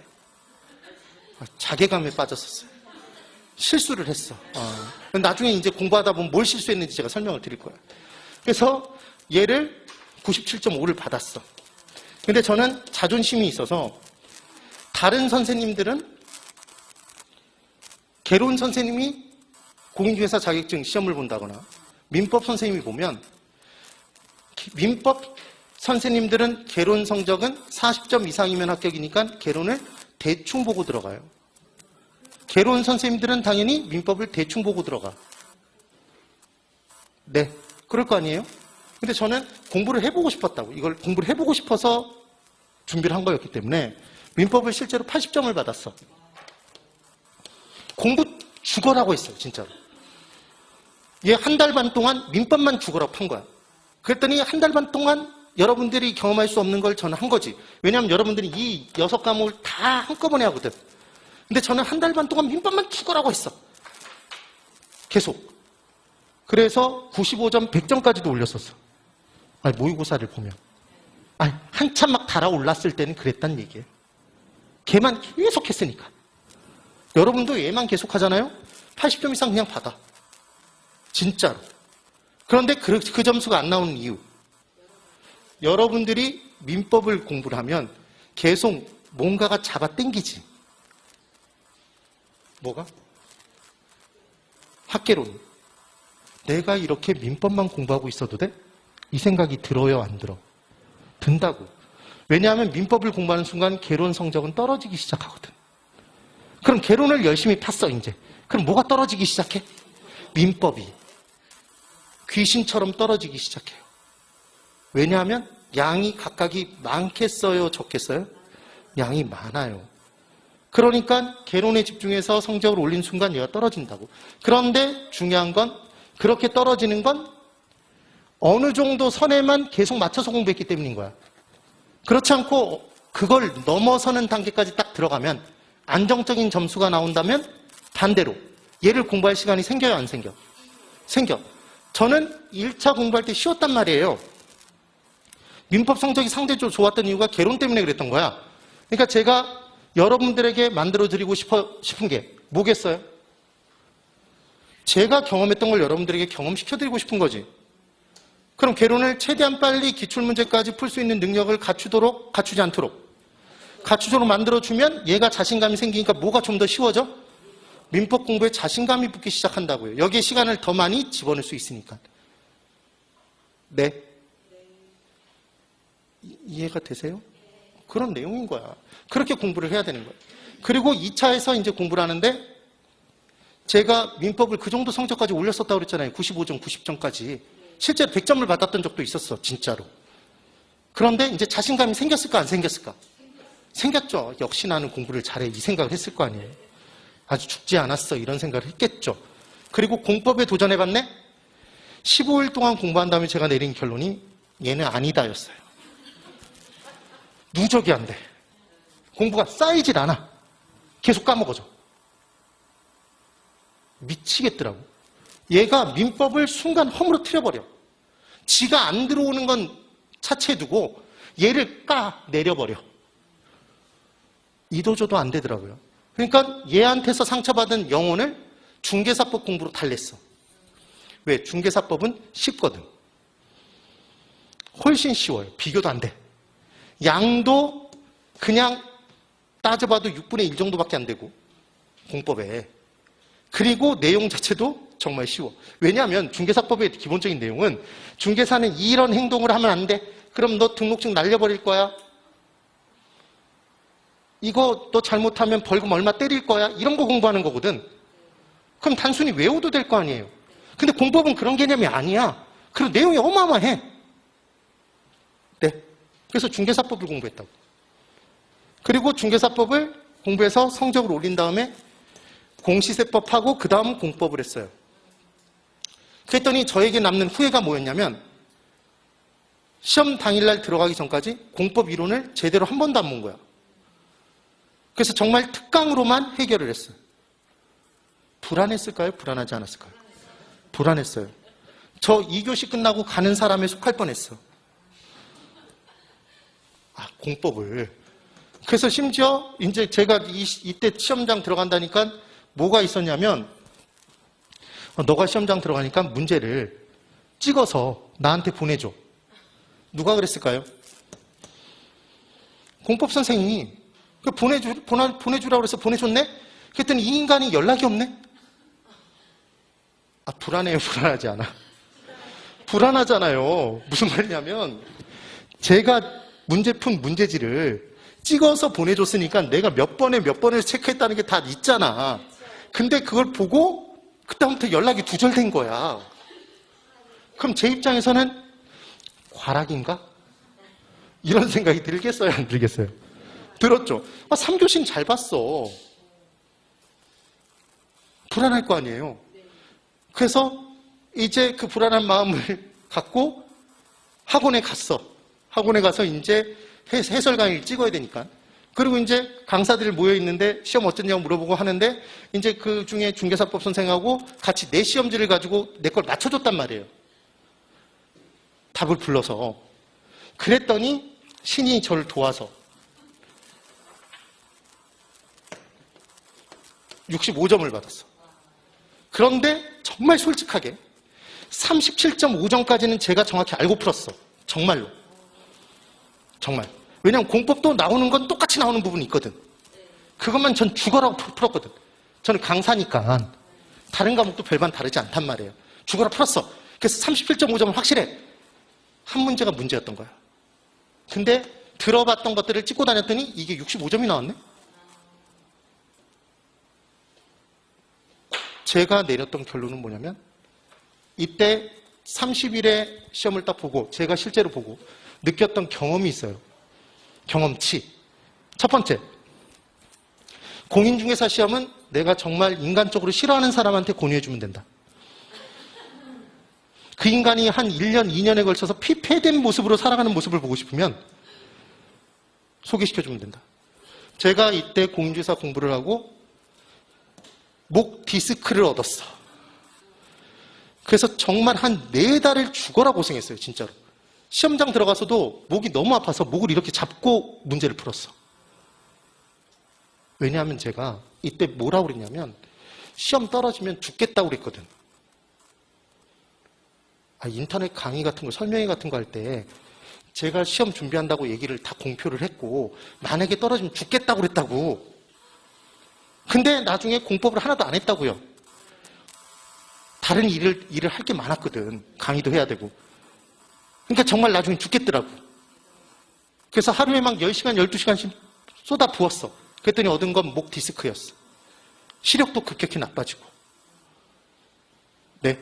자괴감에 빠졌었어요. 실수를 했어. 나중에 이제 공부하다 보면 뭘 실수했는지 제가 설명을 드릴 거예요. 그래서 얘를 97.5를 받았어. 근데 저는 자존심이 있어서 다른 선생님들은 개론 선생님이 공인중개사 자격증 시험을 본다거나 민법 선생님이 보면 민법 선생님들은 개론 성적은 40점 이상이면 합격이니까 개론을 대충 보고 들어가요. 개론 선생님들은 당연히 민법을 대충 보고 들어가. 네, 그럴 거 아니에요? 근데 저는 공부를 해보고 싶었다고. 이걸 공부를 해보고 싶어서 준비를 한 거였기 때문에 민법을 실제로 80점을 받았어. 공부 죽어라고 했어요, 진짜로. 얘 한 달 반 동안 민법만 죽어라고 판 거야. 그랬더니 한 달 반 동안 여러분들이 경험할 수 없는 걸 저는 한 거지. 왜냐하면 여러분들이 이 6과목을 다 한꺼번에 하거든. 근데 저는 한 달 반 동안 민법만 죽어라고 했어. 계속. 그래서 95점, 100점까지도 올렸었어. 모의고사를 보면. 한참 막 달아올랐을 때는 그랬단 얘기예요. 걔만 계속 했으니까. 여러분도 얘만 계속 하잖아요? 80점 이상 그냥 받아. 진짜로. 그런데 그 점수가 안 나오는 이유. 여러분들이 민법을 공부를 하면 계속 뭔가가 잡아 당기지. 뭐가? 학개론. 내가 이렇게 민법만 공부하고 있어도 돼? 이 생각이 들어요, 안 들어? 든다고. 왜냐하면 민법을 공부하는 순간 개론 성적은 떨어지기 시작하거든. 그럼 개론을 열심히 팠어, 이제. 그럼 뭐가 떨어지기 시작해? 민법이. 귀신처럼 떨어지기 시작해요. 왜냐하면 양이 각각이 많겠어요, 적겠어요? 양이 많아요. 그러니까 개론에 집중해서 성적을 올린 순간 얘가 떨어진다고. 그런데 중요한 건 그렇게 떨어지는 건 어느 정도 선에만 계속 맞춰서 공부했기 때문인 거야. 그렇지 않고 그걸 넘어서는 단계까지 딱 들어가면 안정적인 점수가 나온다면 반대로 얘를 공부할 시간이 생겨요, 안 생겨? 생겨. 저는 1차 공부할 때 쉬웠단 말이에요. 민법 성적이 상대적으로 좋았던 이유가 개론 때문에 그랬던 거야. 그러니까 제가 여러분들에게 만들어드리고 싶은 게 뭐겠어요? 제가 경험했던 걸 여러분들에게 경험시켜드리고 싶은 거지. 그럼 개론을 최대한 빨리 기출문제까지 풀 수 있는 능력을 갖추지 않도록 만들어주면 얘가 자신감이 생기니까 뭐가 좀 더 쉬워져? 민법 공부에 자신감이 붙기 시작한다고요. 여기에 시간을 더 많이 집어넣을 수 있으니까. 네. 이해가 되세요? 그런 내용인 거야. 그렇게 공부를 해야 되는 거야. 그리고 2차에서 이제 공부를 하는데 제가 민법을 그 정도 성적까지 올렸었다고 그랬잖아요. 95점, 90점까지. 실제로 100점을 받았던 적도 있었어. 진짜로. 그런데 이제 자신감이 생겼을까 안 생겼을까? 생겼죠. 역시 나는 공부를 잘해. 이 생각을 했을 거 아니에요. 아주 죽지 않았어. 이런 생각을 했겠죠. 그리고 공법에 도전해봤네? 15일 동안 공부한 다음에 제가 내린 결론이 얘는 아니다였어요. 누적이 안 돼. 공부가 쌓이질 않아. 계속 까먹어져. 미치겠더라고. 얘가 민법을 순간 허물어뜨려버려. 지가 안 들어오는 건 차치해 두고 얘를 내려버려. 이도저도 안 되더라고요. 그러니까 얘한테서 상처받은 영혼을 중개사법 공부로 달랬어. 왜? 중개사법은 쉽거든. 훨씬 쉬워요. 비교도 안 돼. 양도 그냥 따져봐도 6분의 1 정도밖에 안 되고 공법에. 그리고 내용 자체도 정말 쉬워. 왜냐하면 중개사법의 기본적인 내용은 중개사는 이런 행동을 하면 안 돼. 그럼 너 등록증 날려버릴 거야. 이거 너 잘못하면 벌금 얼마 때릴 거야. 이런 거 공부하는 거거든. 그럼 단순히 외워도 될 거 아니에요. 근데 공법은 그런 개념이 아니야. 그리고 내용이 어마어마해. 네. 그래서 중개사법을 공부했다고. 그리고 중개사법을 공부해서 성적을 올린 다음에 공시세법하고 그 다음 공법을 했어요. 그랬더니 저에게 남는 후회가 뭐였냐면 시험 당일날 들어가기 전까지 공법 이론을 제대로 한 번도 안 본 거야. 그래서 정말 특강으로만 해결을 했어요. 불안했을까요? 불안하지 않았을까요? 불안했어요. 저 2교시 끝나고 가는 사람에 속할 뻔했어. 공법을. 그래서 심지어 이제 제가 이때 시험장 들어간다니까 뭐가 있었냐면 너가 시험장 들어가니까 문제를 찍어서 나한테 보내줘. 누가 그랬을까요? 공법 선생님이 보내주라고 그래서 보내줬네? 그랬더니 이 인간이 연락이 없네? 불안해요? 불안하지 않아? 불안하잖아요. 무슨 말이냐면 제가 문제 푼 문제지를 찍어서 보내줬으니까 내가 몇 번을 체크했다는 게 다 있잖아. 근데 그걸 보고 그다음부터 연락이 두절된 거야. 그럼 제 입장에서는 과락인가? 이런 생각이 들겠어요? 안 들겠어요? 들었죠? 3교시는 잘 봤어. 불안할 거 아니에요. 그래서 이제 그 불안한 마음을 갖고 학원에 갔어. 학원에 가서 이제 해설 강의를 찍어야 되니까. 그리고 이제 강사들 모여 있는데 시험 어땠냐고 물어보고 하는데 이제 그 중에 중개사법 선생하고 같이 내 시험지를 가지고 내 걸 맞춰줬단 말이에요. 답을 불러서. 그랬더니 신이 저를 도와서 65점을 받았어. 그런데 정말 솔직하게 37.5점까지는 제가 정확히 알고 풀었어. 정말로. 정말. 왜냐하면 공법도 나오는 건 똑같이 나오는 부분이 있거든. 그것만 전 죽어라고 풀었거든. 저는 강사니까 다른 과목도 별반 다르지 않단 말이에요. 죽어라 풀었어. 그래서 37.5점은 확실해. 한 문제가 문제였던 거야. 근데 들어봤던 것들을 찍고 다녔더니 이게 65점이 나왔네? 제가 내렸던 결론은 뭐냐면 이때 30일의 시험을 딱 보고 제가 실제로 보고 느꼈던 경험이 있어요. 경험치. 첫 번째, 공인중개사 시험은 내가 정말 인간적으로 싫어하는 사람한테 권유해주면 된다. 그 인간이 한 1년, 2년에 걸쳐서 피폐된 모습으로 살아가는 모습을 보고 싶으면 소개시켜주면 된다. 제가 이때 공인중개사 공부를 하고 목 디스크를 얻었어. 그래서 정말 한 4달을 죽어라 고생했어요. 진짜로. 시험장 들어가서도 목이 너무 아파서 목을 이렇게 잡고 문제를 풀었어. 왜냐하면 제가 이때 뭐라고 그랬냐면 시험 떨어지면 죽겠다고 그랬거든. 인터넷 강의 같은 거, 설명회 같은 거 할 때 제가 시험 준비한다고 얘기를 다 공표를 했고 만약에 떨어지면 죽겠다고 그랬다고. 근데 나중에 공법을 하나도 안 했다고요. 다른 일을 할 게 많았거든. 강의도 해야 되고. 그러니까 정말 나중에 죽겠더라고. 그래서 하루에 막 10시간, 12시간씩 쏟아 부었어. 그랬더니 얻은 건 목 디스크였어. 시력도 급격히 나빠지고. 네.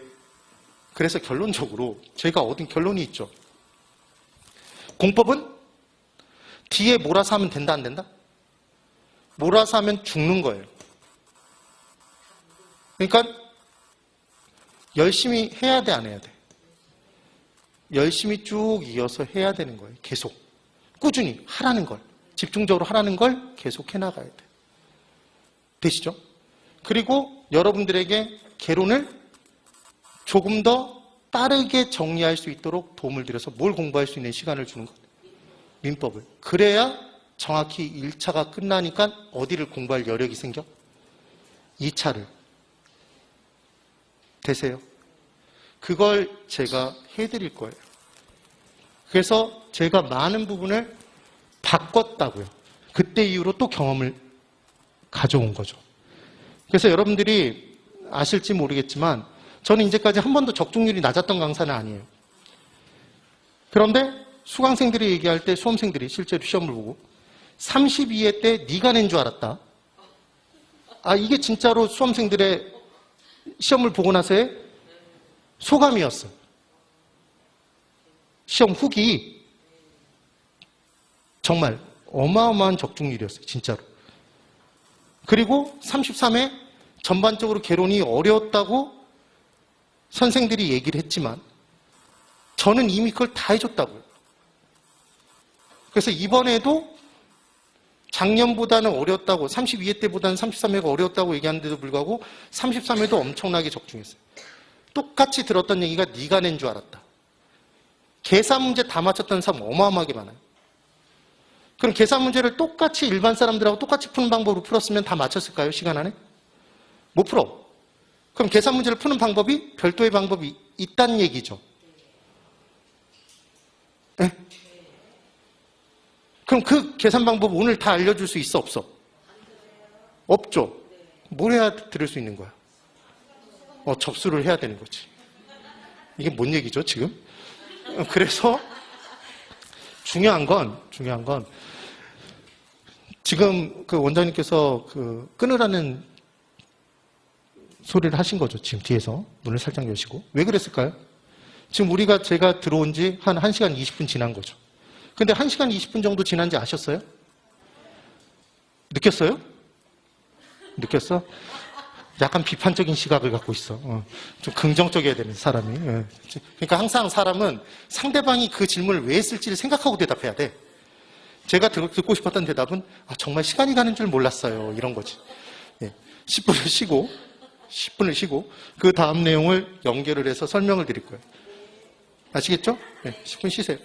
그래서 결론적으로 제가 얻은 결론이 있죠. 공법은 뒤에 몰아서 하면 된다, 안 된다? 몰아서 하면 죽는 거예요. 그러니까 열심히 해야 돼, 안 해야 돼? 열심히 쭉 이어서 해야 되는 거예요. 계속. 꾸준히 하라는 걸. 집중적으로 하라는 걸 계속 해나가야 돼. 되시죠? 그리고 여러분들에게 개론을 조금 더 빠르게 정리할 수 있도록 도움을 드려서 뭘 공부할 수 있는 시간을 주는 것. 민법을. 그래야 정확히 1차가 끝나니까 어디를 공부할 여력이 생겨? 2차를. 되세요? 그걸 제가 해드릴 거예요. 그래서 제가 많은 부분을 바꿨다고요. 그때 이후로 또 경험을 가져온 거죠. 그래서 여러분들이 아실지 모르겠지만 저는 이제까지 한 번도 적중률이 낮았던 강사는 아니에요. 그런데 수강생들이 얘기할 때 수험생들이 실제로 시험을 보고 32회 때 네가 낸 줄 알았다. 아, 이게 진짜로 수험생들의 시험을 보고 나서의 소감이었어요. 시험 후기 정말 어마어마한 적중률이었어요. 진짜로. 그리고 33회 전반적으로 개론이 어려웠다고 선생들이 얘기를 했지만 저는 이미 그걸 다 해줬다고요. 그래서 이번에도 작년보다는 어려웠다고 32회 때보다는 33회가 어려웠다고 얘기하는데도 불구하고 33회도 엄청나게 적중했어요. 똑같이 들었던 얘기가 네가 낸 줄 알았다. 계산 문제 다 맞췄던 사람 어마어마하게 많아요. 그럼 계산 문제를 똑같이 일반 사람들하고 똑같이 푸는 방법으로 풀었으면 다 맞췄을까요? 시간 안에? 못 풀어. 그럼 계산 문제를 푸는 방법이 별도의 방법이 있다는 얘기죠. 네? 그럼 그 계산 방법 오늘 다 알려줄 수 있어? 없어? 없죠. 뭘 해야 들을 수 있는 거야? 접수를 해야 되는 거지. 이게 뭔 얘기죠, 지금? 그래서 중요한 건 지금 그 원장님께서 끊으라는 소리를 하신 거죠. 지금 뒤에서 문을 살짝 여시고. 왜 그랬을까요? 지금 제가 들어온 지 한 1시간 20분 지난 거죠. 근데 1시간 20분 정도 지난지 아셨어요? 느꼈어요? 느꼈어? 약간 비판적인 시각을 갖고 있어. 좀 긍정적이어야 되는 사람이. 그러니까 항상 사람은 상대방이 그 질문을 왜 했을지를 생각하고 대답해야 돼. 제가 듣고 싶었던 대답은 정말 시간이 가는 줄 몰랐어요. 이런 거지. 10분을 쉬고 그 다음 내용을 연결을 해서 설명을 드릴 거예요. 아시겠죠? 10분 쉬세요.